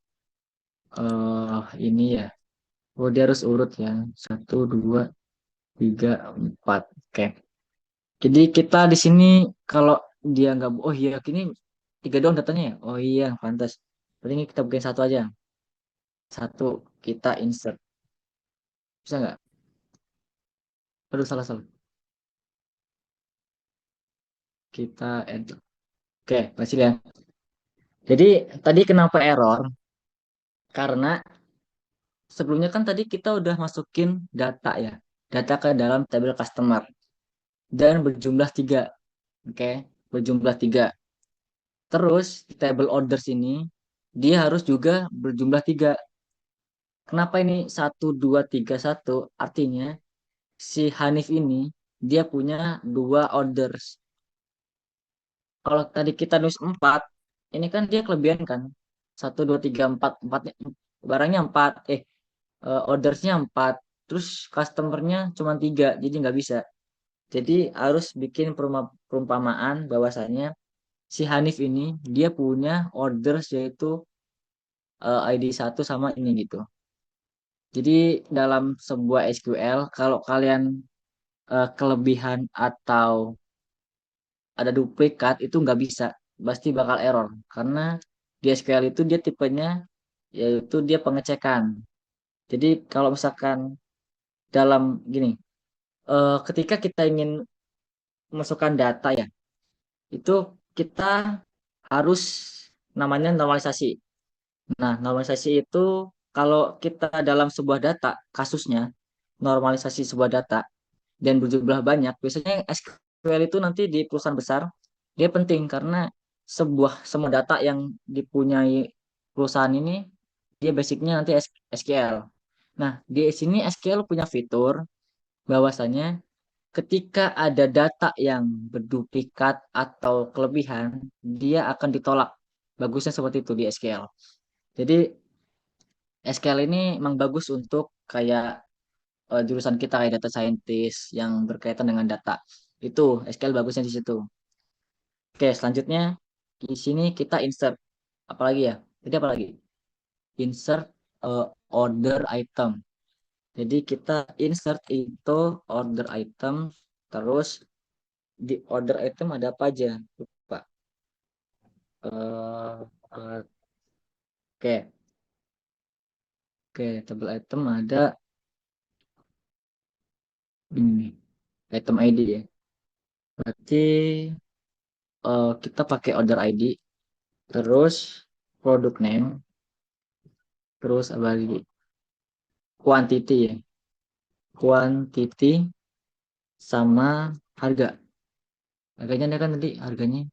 ini ya. Oh, dia harus urut ya. 1, 2, 3, 4. Oke. Jadi kita di sini kalau dia nggak, oh iya, ini 3 doang datanya ya. Oh iya, pantas. Berarti ini kita bikin satu aja. Satu, kita insert. Bisa nggak? Aduh, salah salah. Kita enter. Oke, berhasil ya. Jadi tadi kenapa error? Karena sebelumnya kan tadi kita udah masukin data ya. Data ke dalam tabel customer. Dan berjumlah 3. Oke, berjumlah 3. Terus di table orders ini dia harus juga berjumlah 3. Kenapa ini 1, 2, 3, 1? Artinya si Hanif ini dia punya 2 orders. Kalau tadi kita nulis 4, ini kan dia kelebihan kan. 1, 2, 3, 4. Empatnya, barangnya 4. Ordersnya 4. Terus customernya cuma 3. Jadi nggak bisa. Jadi harus bikin perumpamaan bahwasanya si Hanif ini dia punya orders yaitu ID 1 sama ini gitu. Jadi dalam sebuah SQL kalau kalian kelebihan atau ada duplikat itu nggak bisa, pasti bakal error karena di SQL itu dia tipenya yaitu dia pengecekan. Jadi kalau misalkan dalam gini, ketika kita ingin memasukkan data ya, itu kita harus namanya normalisasi. Nah, normalisasi itu kalau kita dalam sebuah data, kasusnya normalisasi sebuah data dan berjumlah banyak, biasanya SQL itu nanti di perusahaan besar dia penting karena semua data yang dipunyai perusahaan ini dia basicnya nanti SQL. Nah, di sini SQL punya fitur bahwasanya ketika ada data yang berduplikat atau kelebihan, dia akan ditolak. Bagusnya seperti itu di SQL. Jadi SQL ini memang bagus untuk kayak jurusan kita kayak data scientist yang berkaitan dengan data. Itu SQL bagusnya di situ. Oke, selanjutnya di sini kita insert apalagi ya? Jadi apa lagi? Insert eh, order item. Jadi kita insert itu order item, terus di order item ada apa aja? Lupa. Eh, eh, oke, oke, tabel item ada ini item ID ya. Berarti kita pakai order ID, terus product name, terus apa lagi? Quantity ya. Quantity sama harga. Harganya ada kan tadi harganya.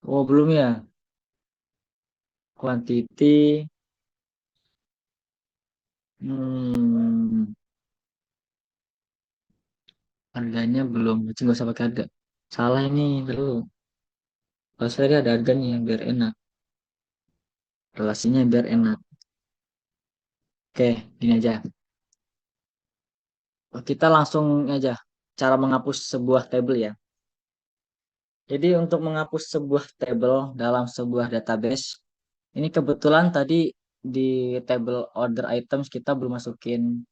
Oh, belum ya. Quantity Hmm, harganya belum, nggak usah pakai harga. Salah ini dulu. Kalau saya ada harganya biar enak. Relasinya biar enak. Oke, gini aja. Kita langsung aja cara menghapus sebuah table ya. Jadi untuk menghapus sebuah table dalam sebuah database, ini kebetulan tadi di table order items kita belum masukin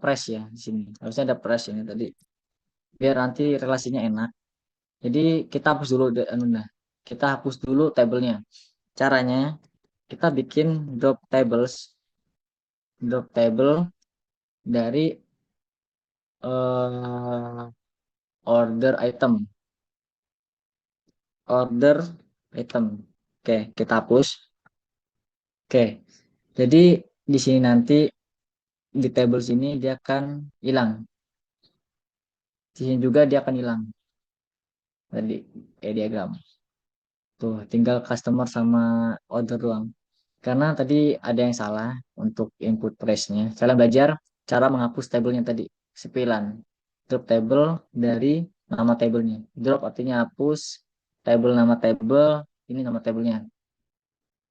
price ya di sini. Harusnya ada price ini tadi. Biar nanti relasinya enak. Jadi kita hapus dulu nah, kita hapus dulu tabelnya. Caranya kita bikin drop table dari eh, order item, order item. Oke, kita hapus. Oke, jadi di sini nanti di table sini dia akan hilang. Di sini juga dia akan hilang tadi diagram. Tuh, tinggal customer sama order doang. Karena tadi ada yang salah untuk input price-nya. Saya belajar cara menghapus tabelnya tadi. Sepilan. Drop table dari nama tabelnya. Drop artinya hapus. Table nama table. Ini nama tabelnya.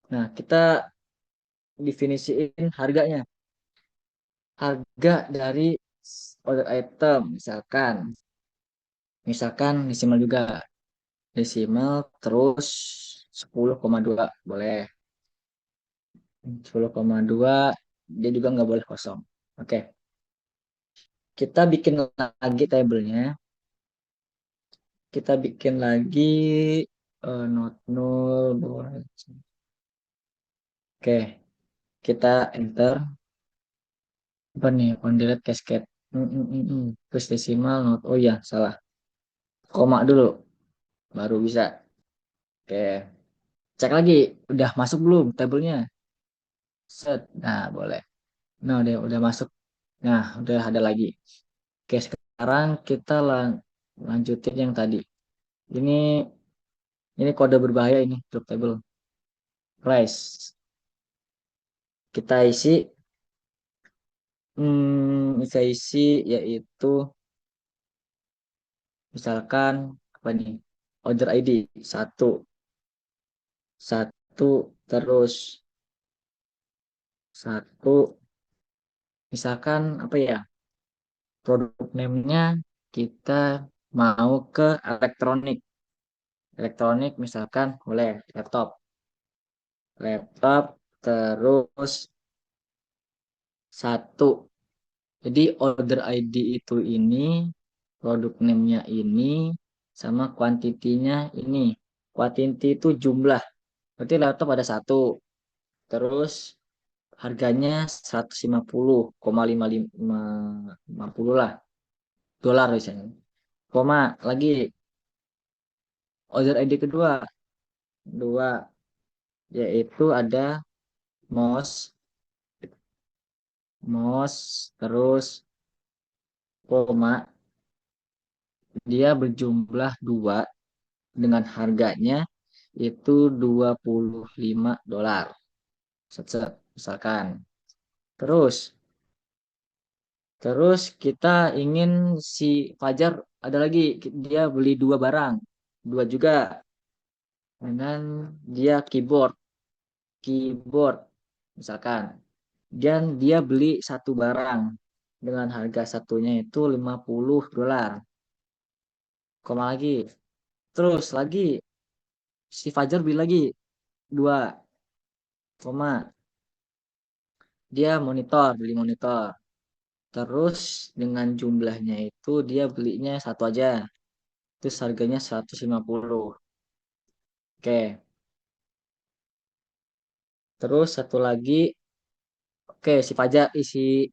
Nah, kita definisiin harganya. Harga dari order item. Misalkan desimal juga. Desimal terus 10,2 boleh. 10,2 dia juga nggak boleh kosong. Oke, kita bikin lagi tabelnya. Kita bikin lagi not null. Oke, kita enter. Apa nih? On delete cascade. Terus desimal not. Oh iya, salah. Koma dulu, baru bisa. Oke, cek lagi. Udah masuk belum tabelnya? Set. Nah, boleh. Nah, udah masuk. Nah, udah ada lagi. Oke, sekarang kita lanjutin yang tadi. Ini ini kode berbahaya ini, drop table. Price. Kita isi, kita isi yaitu misalkan apa nih? Order ID satu, satu terus satu. Misalkan apa ya? Produk name-nya kita mau ke elektronik. Elektronik misalkan boleh laptop. Laptop terus satu. Jadi order ID itu ini, produk name-nya ini, sama kuantitinya ini. Quantity itu jumlah. Berarti laptop ada satu. Terus harganya 150,550 lah. Dolar misalnya. Koma lagi order ID kedua. Dua. Yaitu ada mouse. Mouse. Terus koma. Dia berjumlah dua dengan harganya itu $25. Misalkan. Terus terus kita ingin si Fajar ada lagi dia beli dua barang. Dua juga dengan dia keyboard misalkan. Dan dia beli satu barang dengan harga satunya itu $50. Koma lagi. Terus lagi si Fajar beli lagi dua koma dia beli monitor. Terus dengan jumlahnya itu dia belinya satu aja. Terus harganya 150. Oke. Terus satu lagi. Oke, si Fajar, si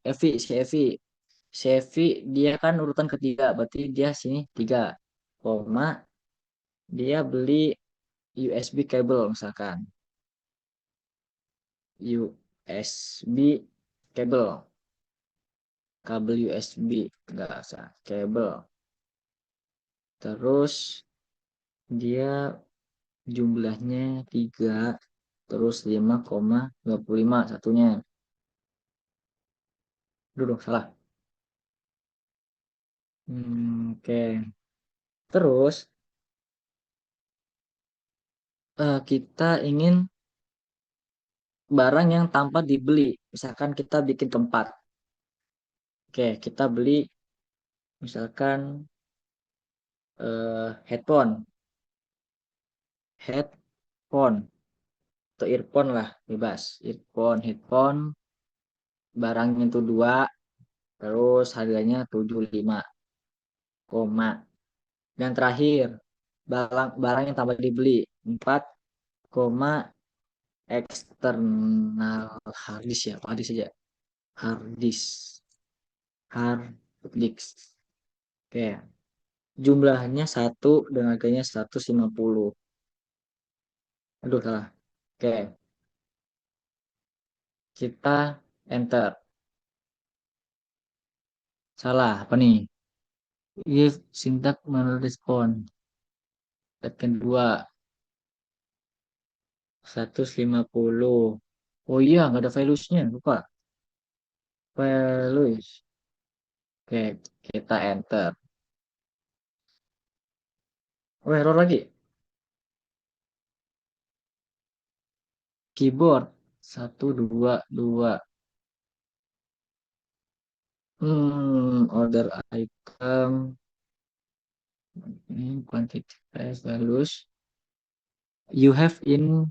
Evi dia kan urutan ketiga. Berarti dia sini tiga. Koma. Dia beli USB cable misalkan. USB cable. Kabel USB. Enggak usah. Cable. Terus dia jumlahnya 3 terus 5,25 satunya. Dulu salah. Oke. Terus kita ingin barang yang tanpa dibeli. Misalkan kita bikin tempat. Oke, kita beli misalkan headphone, headphone atau earphone lah, bebas. Earphone, headphone, barangnya itu 2, terus harganya 75 koma. Dan terakhir, barang yang tanpa dibeli 4 koma eksternal hard disk ya, hard disk saja. Hard disk. Hard disk. Oke. Jumlahnya 1 dan harganya 150. Aduh, salah. Oke. Kita enter. Salah, apa nih? If syntax respon. Step kedua. 150. Oh iya, nggak ada values-nya. Lupa. Values. Oke, kita enter. Oh, error lagi. Keyboard. 122. Order item. Ini quantity price values. You have in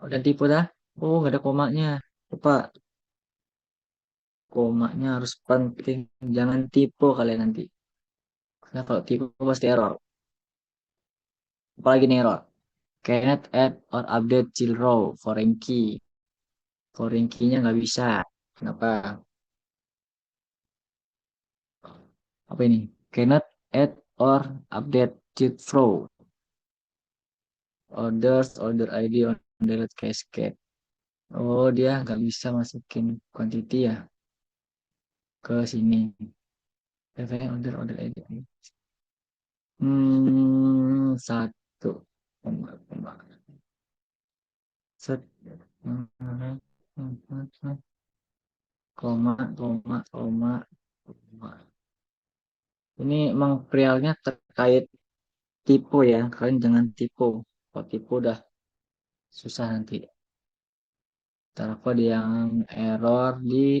Oh, dan tipe dah. Oh, nggak ada komanya. Lupa. Komanya harus penting. Jangan tipe kalian nanti. Karena kalau tipe pasti error. Apalagi nih error. Cannot add or update child row foreign key. Foreign key-nya nggak bisa. Kenapa? Apa ini? Cannot add or update child row. Order ID on delete cascade. Oh, dia nggak bisa masukin quantity ya ke sini. Order ID. Satu. Set. Koma, koma, koma, koma. Ini emang perialnya terkait tipe ya. Kalian jangan tipe. Kalau tipe udah susah nanti. Terdapat yang error di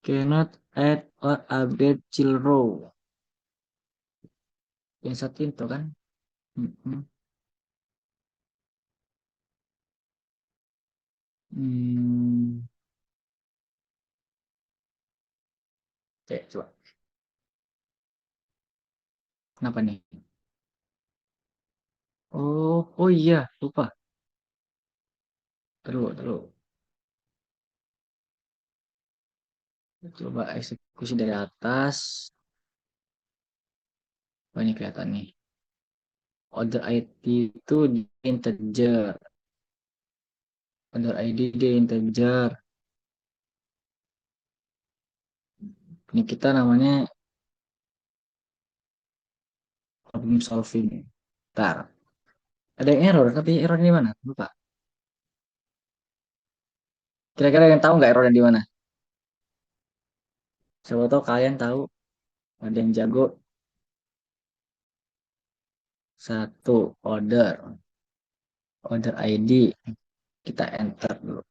cannot add or update child row. Yang satu itu kan. Hmm. Hmm. Oke, coba. Kenapa nih? Oh iya, lupa. Terus. Coba eksekusi dari atas. Oh, ini kelihatan nih. Order ID itu di integer. Order ID di integer. Ini kita namanya problem solving. Bentar. Ada yang error, tapi errornya di mana? Lupa. Kira-kira yang tahu nggak errornya di mana? Siapa tahu kalian tahu. Ada yang jago. Satu, order ID. Kita enter dulu.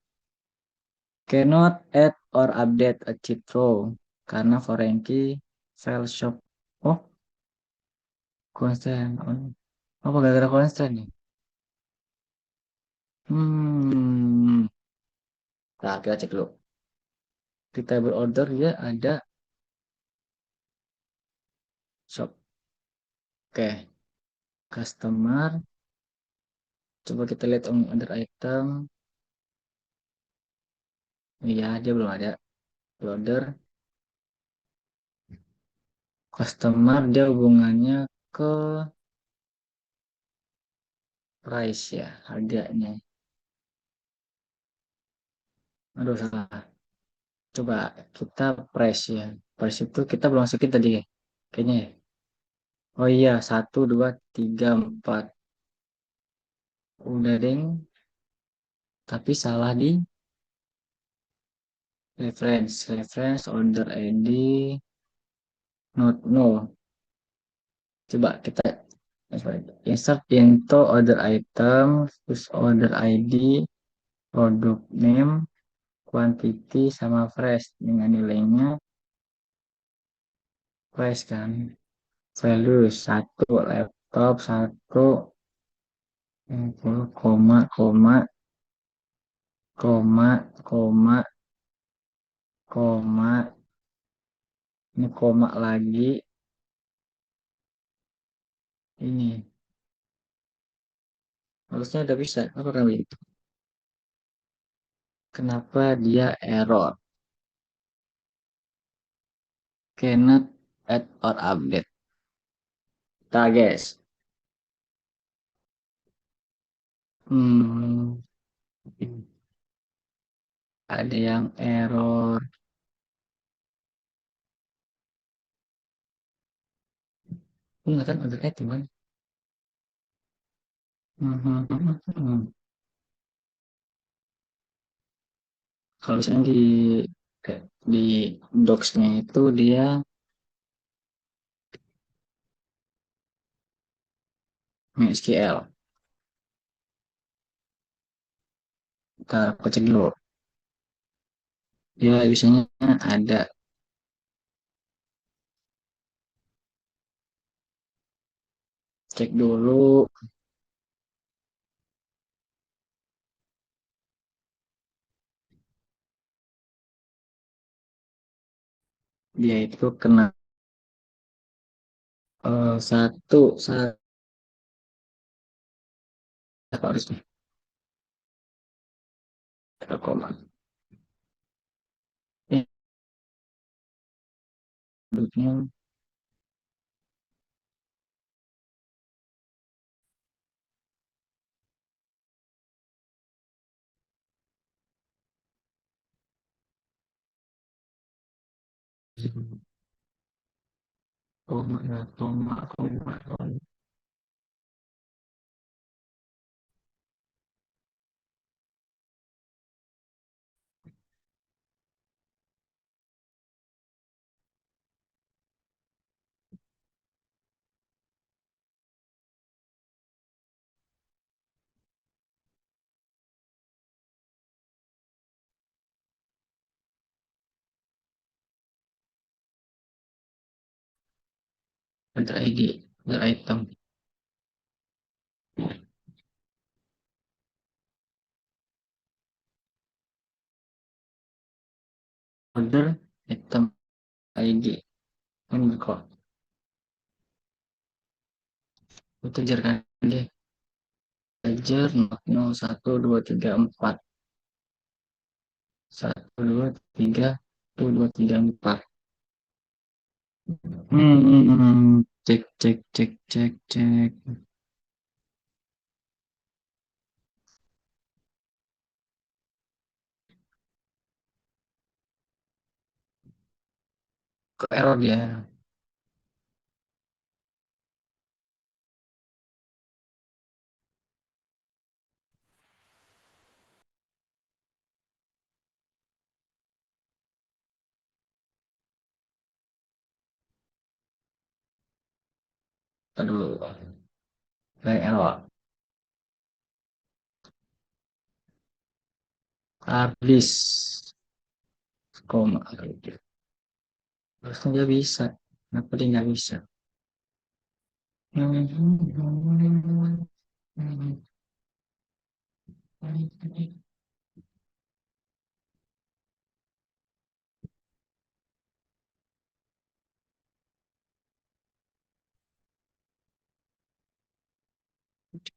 Cannot add or update a cheat row. Karena foreign key file shop. Oh, constant. Apa gara-gara constant nih? Hmm. Nah, kita cek dulu. Di table order dia ada shop. Oke, customer. Coba kita lihat order item. Iya, dia belum ada. Order. Customer dia hubungannya ke price ya, harganya. Aduh, salah. Coba kita price ya. Price itu kita belum masukin tadi ya. Kayaknya ya. Oh iya, 1, 2, 3, 4. Udah deng. tapi salah di reference order ID not null. Coba kita insert into order item, terus order ID, product name, quantity sama fresh dengan nilainya fresh kan. Value satu, laptop satu, koma koma koma koma koma, ini koma lagi, ini harusnya udah bisa. Apa kali itu? Kenapa dia error? Cannot add or update. Nah, guys. Hmm, ada yang error. Enggak kan ordernya cuman. Kalau misalnya di docs-nya itu dia SQL. Kita cek dulu. Dia biasanya ada, cek dulu. Dia itu kena satu harusnya koma. Ini duduknya koma, koma, koma, koma. Order ID, order item, order item ID. Ini kok itu jarkan deh. Ajar 012344 1234. Cek cek cek cek cek. Ke error dia. Aduh, kayak error. Habis koma. Harusnya dia bisa. Kenapa dia nggak bisa?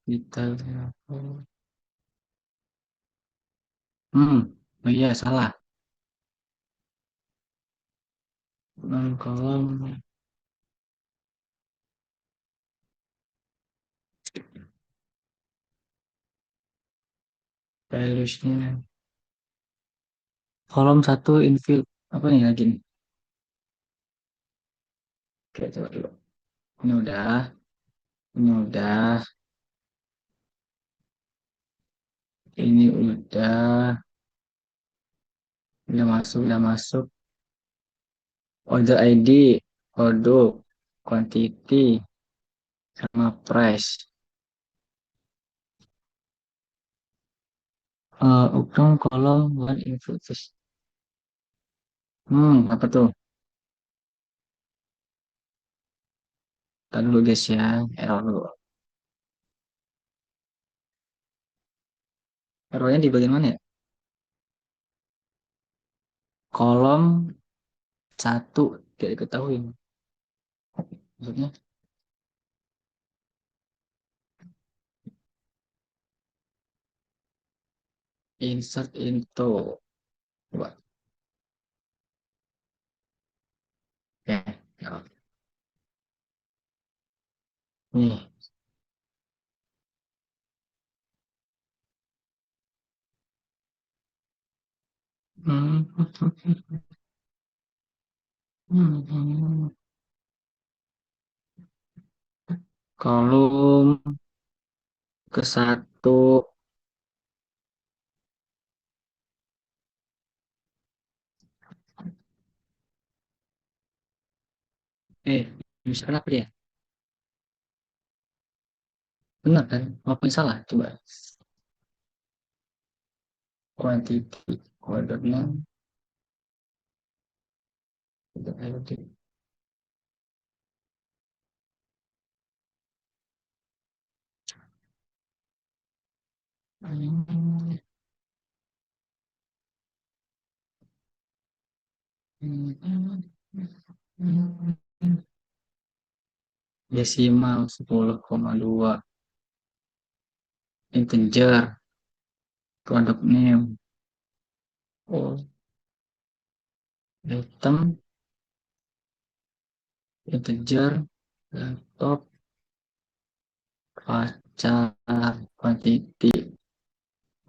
Kita oh iya salah. Kolom values-nya. Kolom satu infill apa nih lagi nih? Oke, coba dulu. Ini udah, ini udah. Ini udah masuk, udah masuk. Order ID, produk, quantity, sama price. Ukron kolom one inputs. Apa tuh? Tadi dulu guys ya, error dulu. Errornya di bagian mana ya? Kolom satu tidak diketahui. Maksudnya insert into. Coba. Ya, ya. Nih. Hmm. Hmm. Kolom ke satu. Misalkan apa dia? Benar kan? Apa yang salah? Coba. Quantity. Ordernya. Desimal 10,2. Integer. Product name. Oh, item. Integer. Laptop. Pacar. Quantity.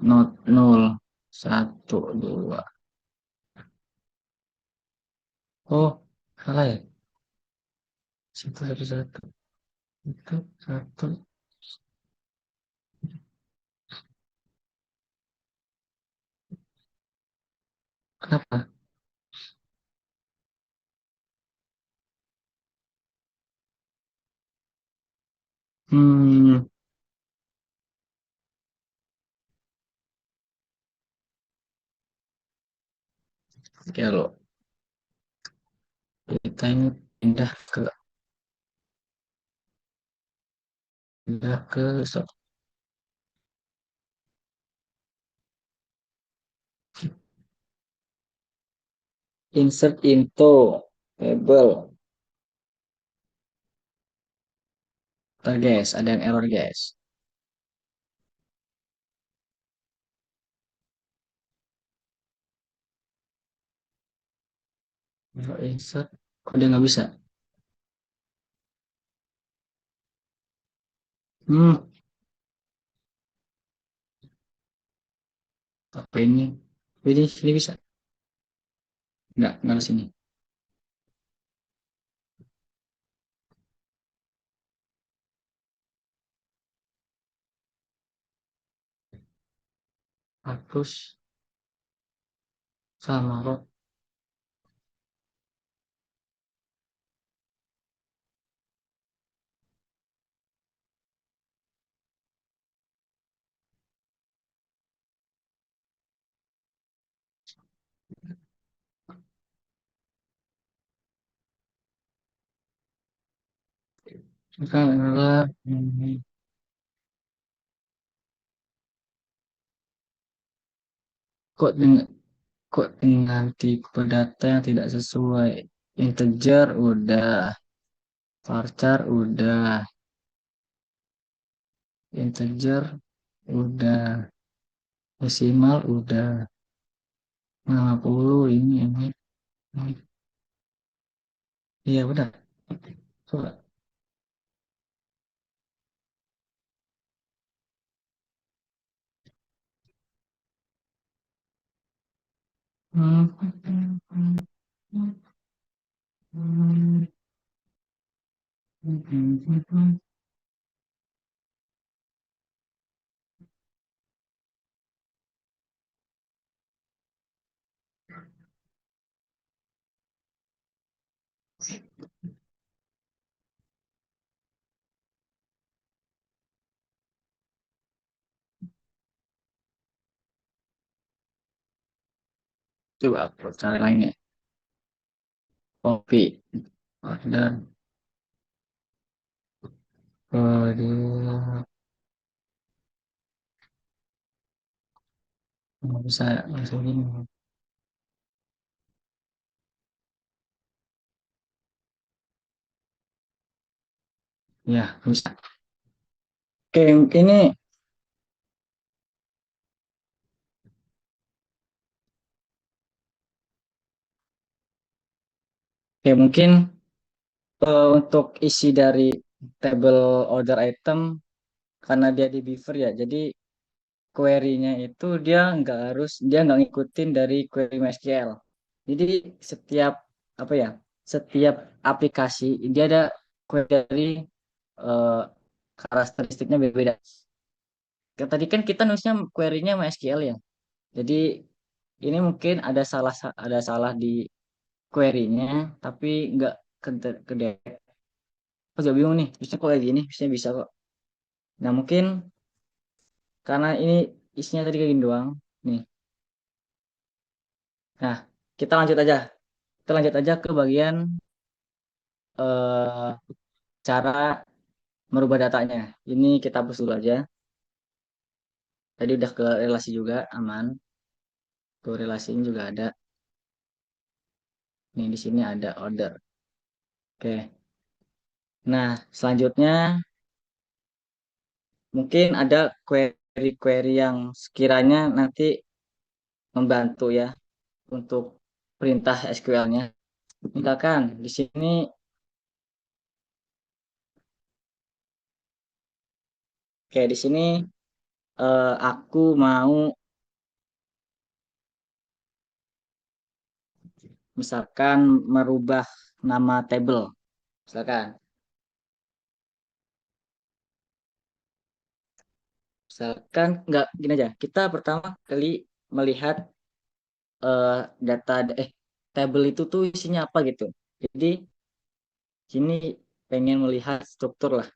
Not nol. Satu, dua. Oh, salah ya? Satu, satu, satu. Itu satu. Kenapa? Hmm, kalau kita ini pindah ke insert into table. Guys, ada yang error guys. Insert, kok dia nggak bisa? Hmm, apa ini? Ini bisa? Nggak di sini. Hapus sama kok. Sekarang adalah kok dengan tipe data yang tidak sesuai. Integer udah, varchar udah, integer udah, desimal udah, 50 ini. Iya udah. Coba. Coba aku cari lainnya. Kopi. Order. Kode. Nggak bisa langsung gini. Ya, bisa. Oke, ini oke, mungkin untuk isi dari table order item karena dia di Beaver ya. Jadi query-nya itu dia nggak ngikutin dari query MySQL. Jadi setiap apa ya? Setiap aplikasi dia ada query eh, karakteristiknya beda-beda. Tadi kan kita nulisnya query-nya MySQL ya. Jadi ini mungkin ada salah di query-nya tapi nggak ke aku juga bingung nih bisa kok kayak gini bisa bisa kok. Nah mungkin karena ini isinya tadi kayak gini doang nih. Nah kita lanjut aja ke bagian eh, cara merubah datanya. Ini kita hapus dulu aja. Tadi udah ke relasi juga aman. Tuh relasinya juga ada. Nih di sini ada order. Oke. Nah selanjutnya mungkin ada query-query yang sekiranya nanti membantu ya untuk perintah SQL-nya. Misalkan di sini kayak di sini aku mau misalkan merubah nama table. Misalkan, misalkan nggak gini aja. Kita pertama kali melihat eh, data table itu tuh isinya apa gitu. Jadi sini pengen melihat struktur lah,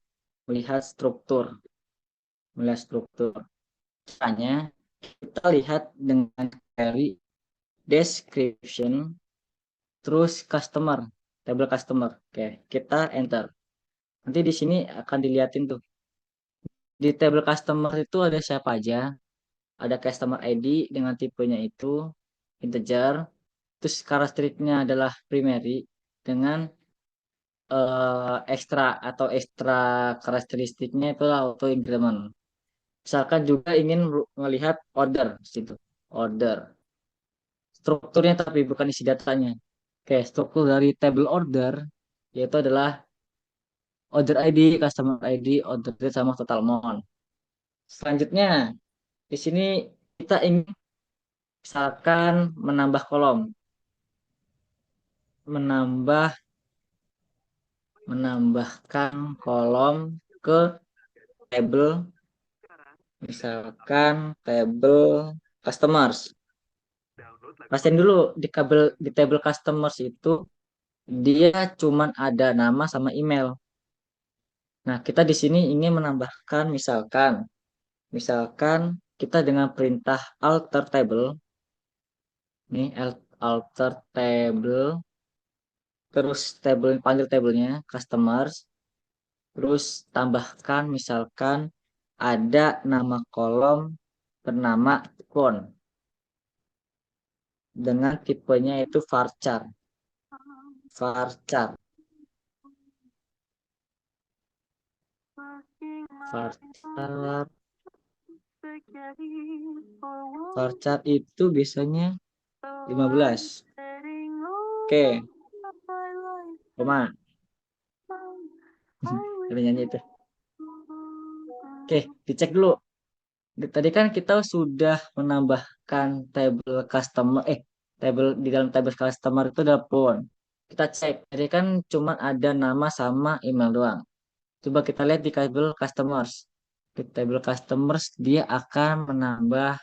melihat struktur, melihat struktur. Caranya kita lihat dengan query description terus customer, table customer. Oke, kita enter. Nanti di sini akan dilihatin tuh. Di table customer itu ada siapa aja. Ada customer ID dengan tipenya itu integer. Terus karakteristiknya adalah primary dengan ekstra karakteristiknya itu auto increment. Misalkan juga ingin melihat order situ. Order. Strukturnya tapi bukan isi datanya. Oke, struktur dari table order yaitu adalah order ID, customer ID, order date sama total amount. Selanjutnya, di sini kita ingin misalkan menambah menambahkan kolom ke table, misalkan table customers. Pastiin dulu di table customers itu dia cuman ada nama sama email. Nah, kita di sini ingin menambahkan misalkan kita dengan perintah alter table, nih alter table, terus panggil tablenya customers, terus tambahkan misalkan ada nama kolom bernama font dengan tipenya itu varchar, varchar, varchar, varchar itu biasanya 15. Oke, koma. Kita nyanyi itu. Oke, dicek dulu. Tadi kan kita sudah menambahkan table di dalam table customer itu ada phone. Kita cek. Tadi kan cuma ada nama sama email doang. Coba kita lihat di table customers. Di table customers dia akan menambah.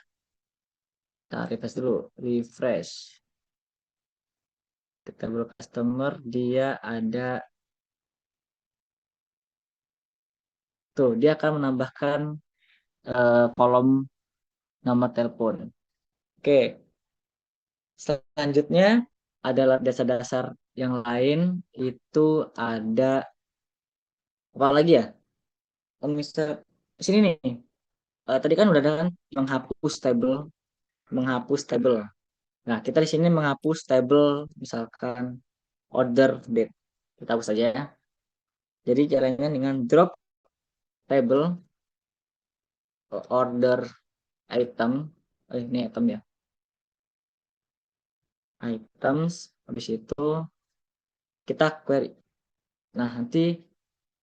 Kita refresh dulu. Refresh. Di table customer dia ada tuh dia akan menambahkan kolom nama telepon. Oke, Selanjutnya adalah dasar-dasar yang lain, itu ada apa lagi ya? Misal sini nih, tadi kan udah ada kan menghapus table. Nah, kita di sini menghapus table, misalkan order date. Kita hapus saja ya. Jadi caranya dengan drop table order item, ini item ya, items, habis itu kita query. Nah, nanti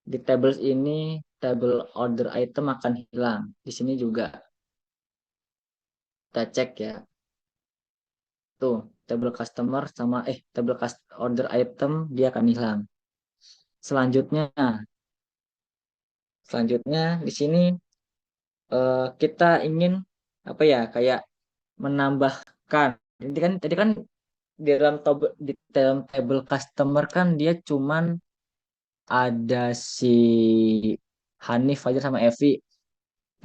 di tables ini table order item akan hilang. Di sini juga kita cek ya. Tuh, table customer sama table order item dia akan hilang. Selanjutnya, di sini kita ingin apa ya, kayak menambahkan. Tadi kan di dalam table customer kan dia cuman ada si Hanif aja sama Evi.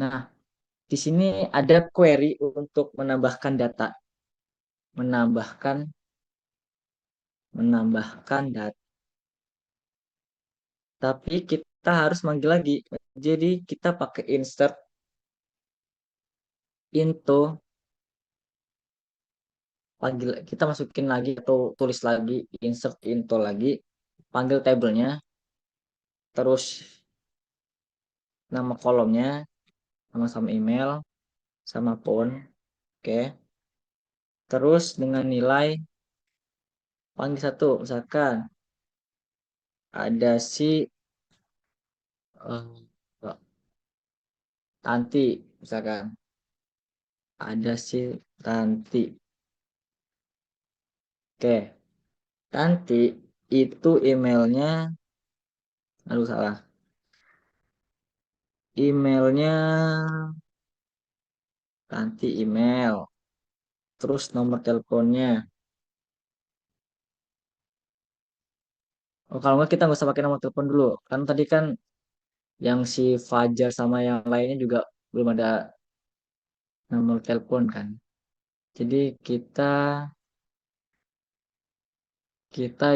Nah, di sini ada query untuk menambahkan data, menambahkan data. Tapi kita harus manggil lagi. Jadi kita pakai insert into, panggil, kita masukin lagi atau tulis lagi insert into lagi, panggil tabelnya, terus nama kolomnya sama email sama phone. Oke. Terus dengan nilai panggil satu, misalkan ada si eh, Tanti, misalkan ada si Tanti. Oke, Tanti itu emailnya, aduh salah, emailnya Tanti email, terus nomor teleponnya. Oh, kalau nggak kita nggak usah pakai nomor telepon dulu, kan tadi kan yang si Fajar sama yang lainnya juga belum ada nomor telepon kan. Jadi kita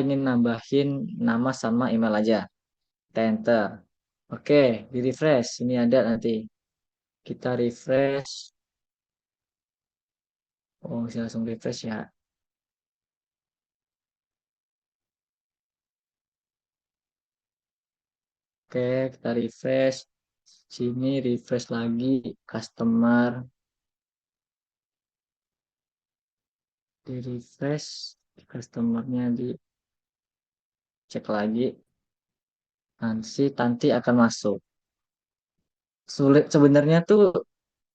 ingin nambahin nama sama email aja. Kita enter. Oke, di refresh. Ini ada nanti. Kita refresh. Oh, bisa langsung refresh ya. Oke, kita refresh. Sini refresh lagi. Customer. Di refresh. Customernya dicek lagi. Nanti akan masuk. Sulit sebenarnya tuh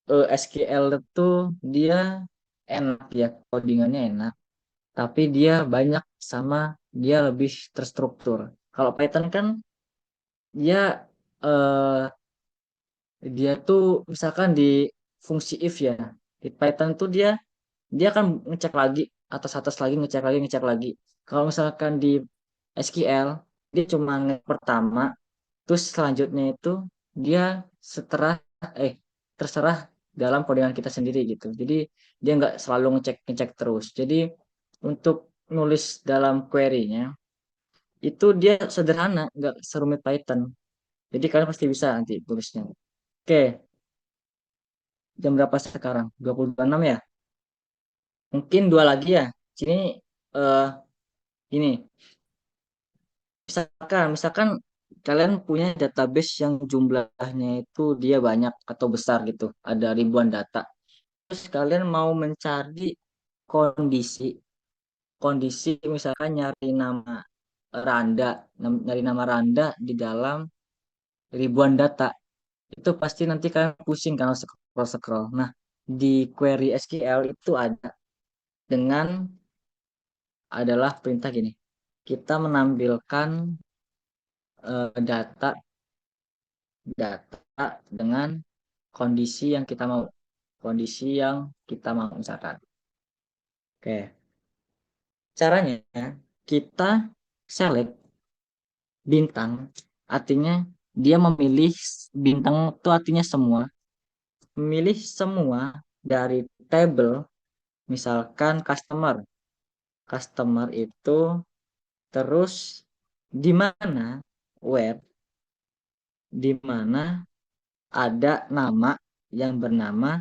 SQL tuh dia enak ya. Codingannya enak. Tapi dia banyak sama dia lebih terstruktur. Kalau Python kan dia eh, dia tuh misalkan di fungsi if ya, di Python tuh dia dia akan ngecek lagi atas atas lagi, ngecek lagi. Kalau misalkan di SQL dia cuma ngecek pertama, terus selanjutnya itu dia seterah eh terserah dalam codingan kita sendiri gitu. Jadi dia nggak selalu ngecek ngecek terus. Jadi untuk nulis dalam query-nya itu dia sederhana, nggak serumit Python. Jadi kalian pasti bisa nanti tulisnya. Oke, jam berapa sekarang? 26 ya? Mungkin dua lagi ya. Sini eh ini, misalkan kalian punya database yang jumlahnya itu dia banyak atau besar gitu, ada ribuan data. Terus kalian mau mencari kondisi, misalkan Randa, nyari nama Randa di dalam ribuan data. Itu pasti nanti kalian pusing kalau scroll-scroll. Nah, di query SQL itu ada dengan adalah perintah gini. Kita menampilkan data dengan kondisi yang kita mau. Kondisi yang kita mau misalkan. Oke. Caranya kita select bintang, artinya dia memilih bintang itu artinya semua. Memilih semua dari table misalkan customer. customer itu, terus di mana web di mana ada nama yang bernama,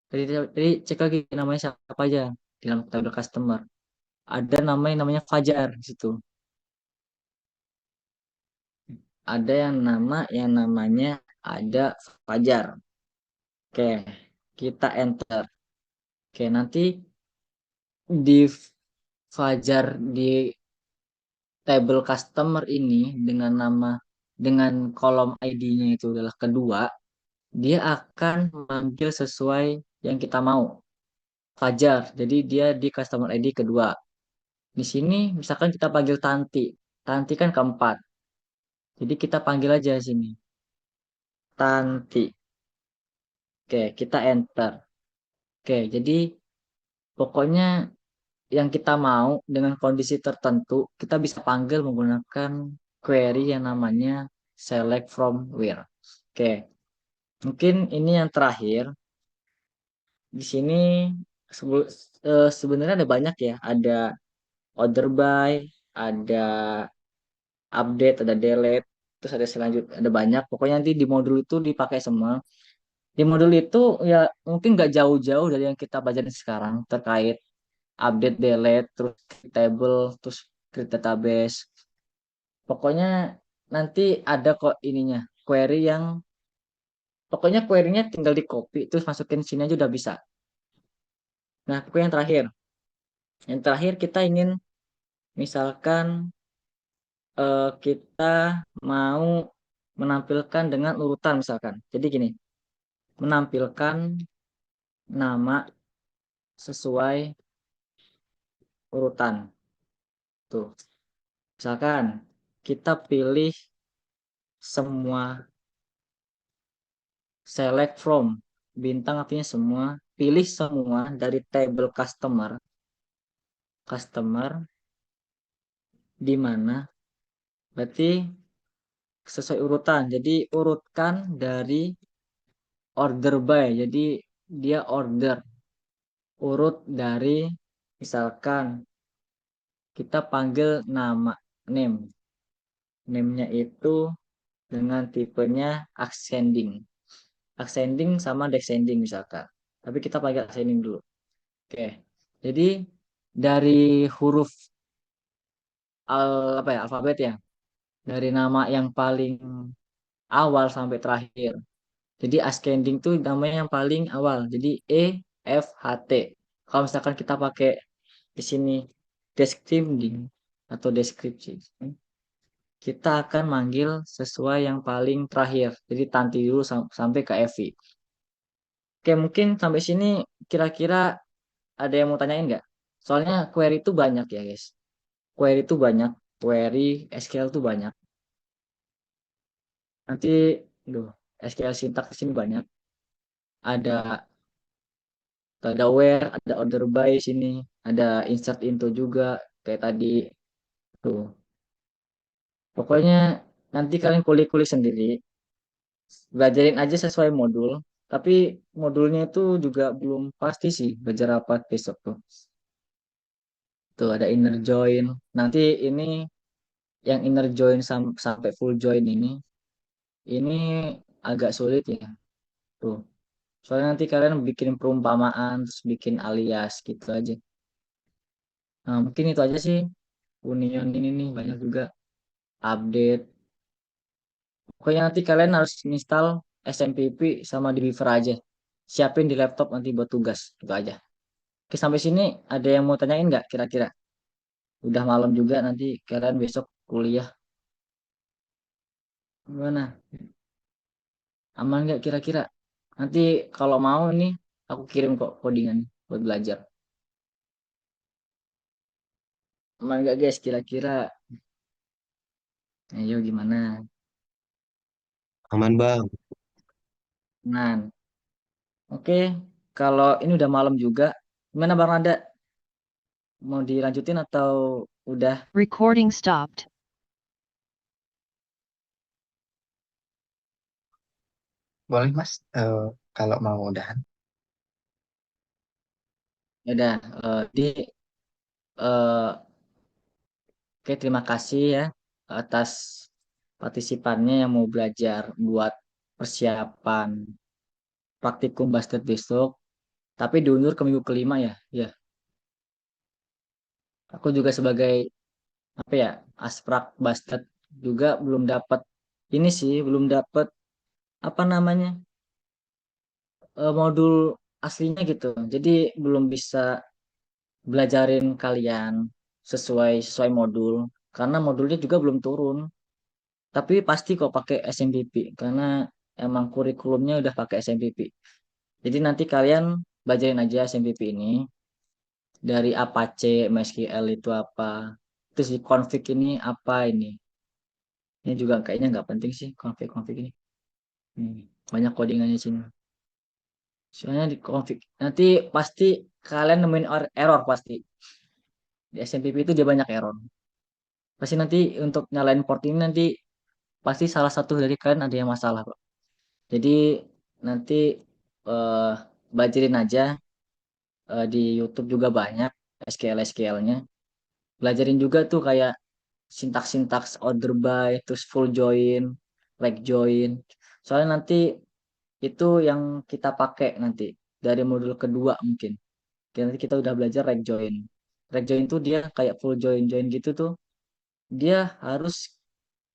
jadi cek lagi namanya siapa aja di dalam tabel customer. Ada nama yang namanya Fajar di situ. Ada yang namanya ada Fajar. Oke, kita enter. Oke, nanti di Fajar di table customer ini dengan kolom ID-nya itu adalah kedua, dia akan manggil sesuai yang kita mau. Fajar, jadi dia di customer ID kedua. Di sini misalkan kita panggil Tanti. Tanti kan keempat. Jadi kita panggil aja di sini. Tanti. Oke, kita enter. Oke, jadi pokoknya yang kita mau dengan kondisi tertentu, kita bisa panggil menggunakan query yang namanya select from where. Oke, mungkin ini yang terakhir. Di sini sebenarnya ada banyak ya. Ada order by, ada update, ada delete, terus ada selanjutnya, ada banyak. Pokoknya nanti di modul itu dipakai semua. Di modul itu ya mungkin nggak jauh-jauh dari yang kita pelajarin sekarang terkait update, delete, terus create table, terus create database. Pokoknya nanti ada kok ininya, query yang pokoknya query-nya tinggal di copy terus masukin sini aja udah bisa. Nah, pokoknya yang terakhir. Yang terakhir kita ingin misalkan kita mau menampilkan dengan urutan misalkan. Jadi gini, menampilkan nama sesuai urutan. Tuh, misalkan kita pilih semua, select from, bintang artinya semua, pilih semua dari table customer di mana, berarti sesuai urutan. Jadi urutkan dari order by, jadi dia order urut dari misalkan kita panggil nama name. Name-nya itu dengan tipenya ascending. Ascending sama descending misalkan. Tapi kita panggil ascending dulu. Oke. Jadi dari huruf apa ya, alfabet ya. Dari nama yang paling awal sampai terakhir. Jadi ascending tuh namanya yang paling awal. Jadi E F H T. Kalau misalkan kita pakai di sini descending atau deskripsi, kita akan manggil sesuai yang paling terakhir. Jadi Tanti dulu sampai ke Evi. Oke, mungkin sampai sini kira-kira ada yang mau tanyain nggak? Soalnya query itu banyak ya, guys. Query itu banyak. Query SQL itu banyak. Nanti, duh, SQL syntax di sini banyak. Ada where, ada order by sini, ada insert into juga kayak tadi tuh. Pokoknya nanti kalian kulik-kulik sendiri, belajarin aja sesuai modul. Tapi modulnya itu juga belum pasti sih belajar apa besok tuh. Tuh ada inner join. Nanti ini yang inner join sampai full join ini agak sulit ya. Tuh. Soalnya nanti kalian bikin perumpamaan, terus bikin alias gitu aja. Nah, mungkin itu aja sih. Union ini nih banyak juga update. Pokoknya nanti kalian harus install SMPP sama di Beaver aja. Siapin di laptop nanti buat tugas. Itu aja. Oke, sampai sini ada yang mau tanyain nggak kira-kira? Udah malam juga nanti kalian besok kuliah. Gimana? Aman nggak kira-kira? Nanti kalau mau nih aku kirim kok codingan buat belajar. Aman nggak guys kira-kira? Ayo gimana? Aman bang. Nah, oke. Kalau ini udah malam juga, gimana Bang Nada? Mau dilanjutin atau udah? Recording stopped. Boleh Mas, kalau mau udahan. Ya udah, di eh, oke, terima kasih ya atas partisipannya yang mau belajar buat persiapan praktikum basket besok, tapi diundur ke minggu kelima ya. Ya, aku juga sebagai apa ya, asprak basket juga belum dapat ini sih, belum dapat apa namanya, modul aslinya gitu. Jadi belum bisa belajarin kalian sesuai sesuai modul karena modulnya juga belum turun. Tapi pasti kok pakai SMPP karena emang kurikulumnya udah pakai SMPP. Jadi nanti kalian belajarin aja SMPP ini dari Apache, MySQL itu apa. Terus di config ini apa ini. Ini juga kayaknya nggak penting sih config-config ini. Banyak codingannya sini. Soalnya di config nanti pasti kalian nemuin error pasti. Di SMPP itu dia banyak error. Pasti nanti untuk nyalain port ini nanti pasti salah satu dari kalian ada yang masalah kok. Jadi nanti eh, belajarin aja, di YouTube juga banyak SQL-SQL-nya. Belajarin juga tuh kayak sintaks-sintaks order by, terus full join, leg join. Soalnya nanti itu yang kita pakai nanti dari modul kedua mungkin. Nanti kita udah belajar leg join. Leg join tuh dia kayak full join join gitu tuh. Dia harus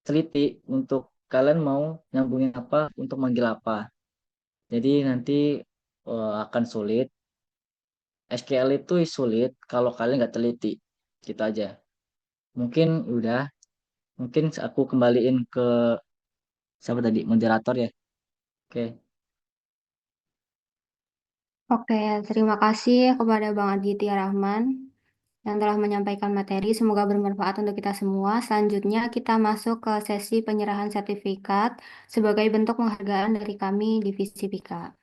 teliti untuk kalian mau nyambungin apa untuk manggil apa. Jadi nanti akan sulit. SQL itu sulit kalau kalian nggak teliti. Gitu aja. Mungkin udah. Mungkin aku kembaliin ke siapa tadi? Moderator ya. Oke. Oke, terima kasih kepada Bang Aditya Rahman yang telah menyampaikan materi. Semoga bermanfaat untuk kita semua. Selanjutnya kita masuk ke sesi penyerahan sertifikat sebagai bentuk penghargaan dari kami Divisi Pika.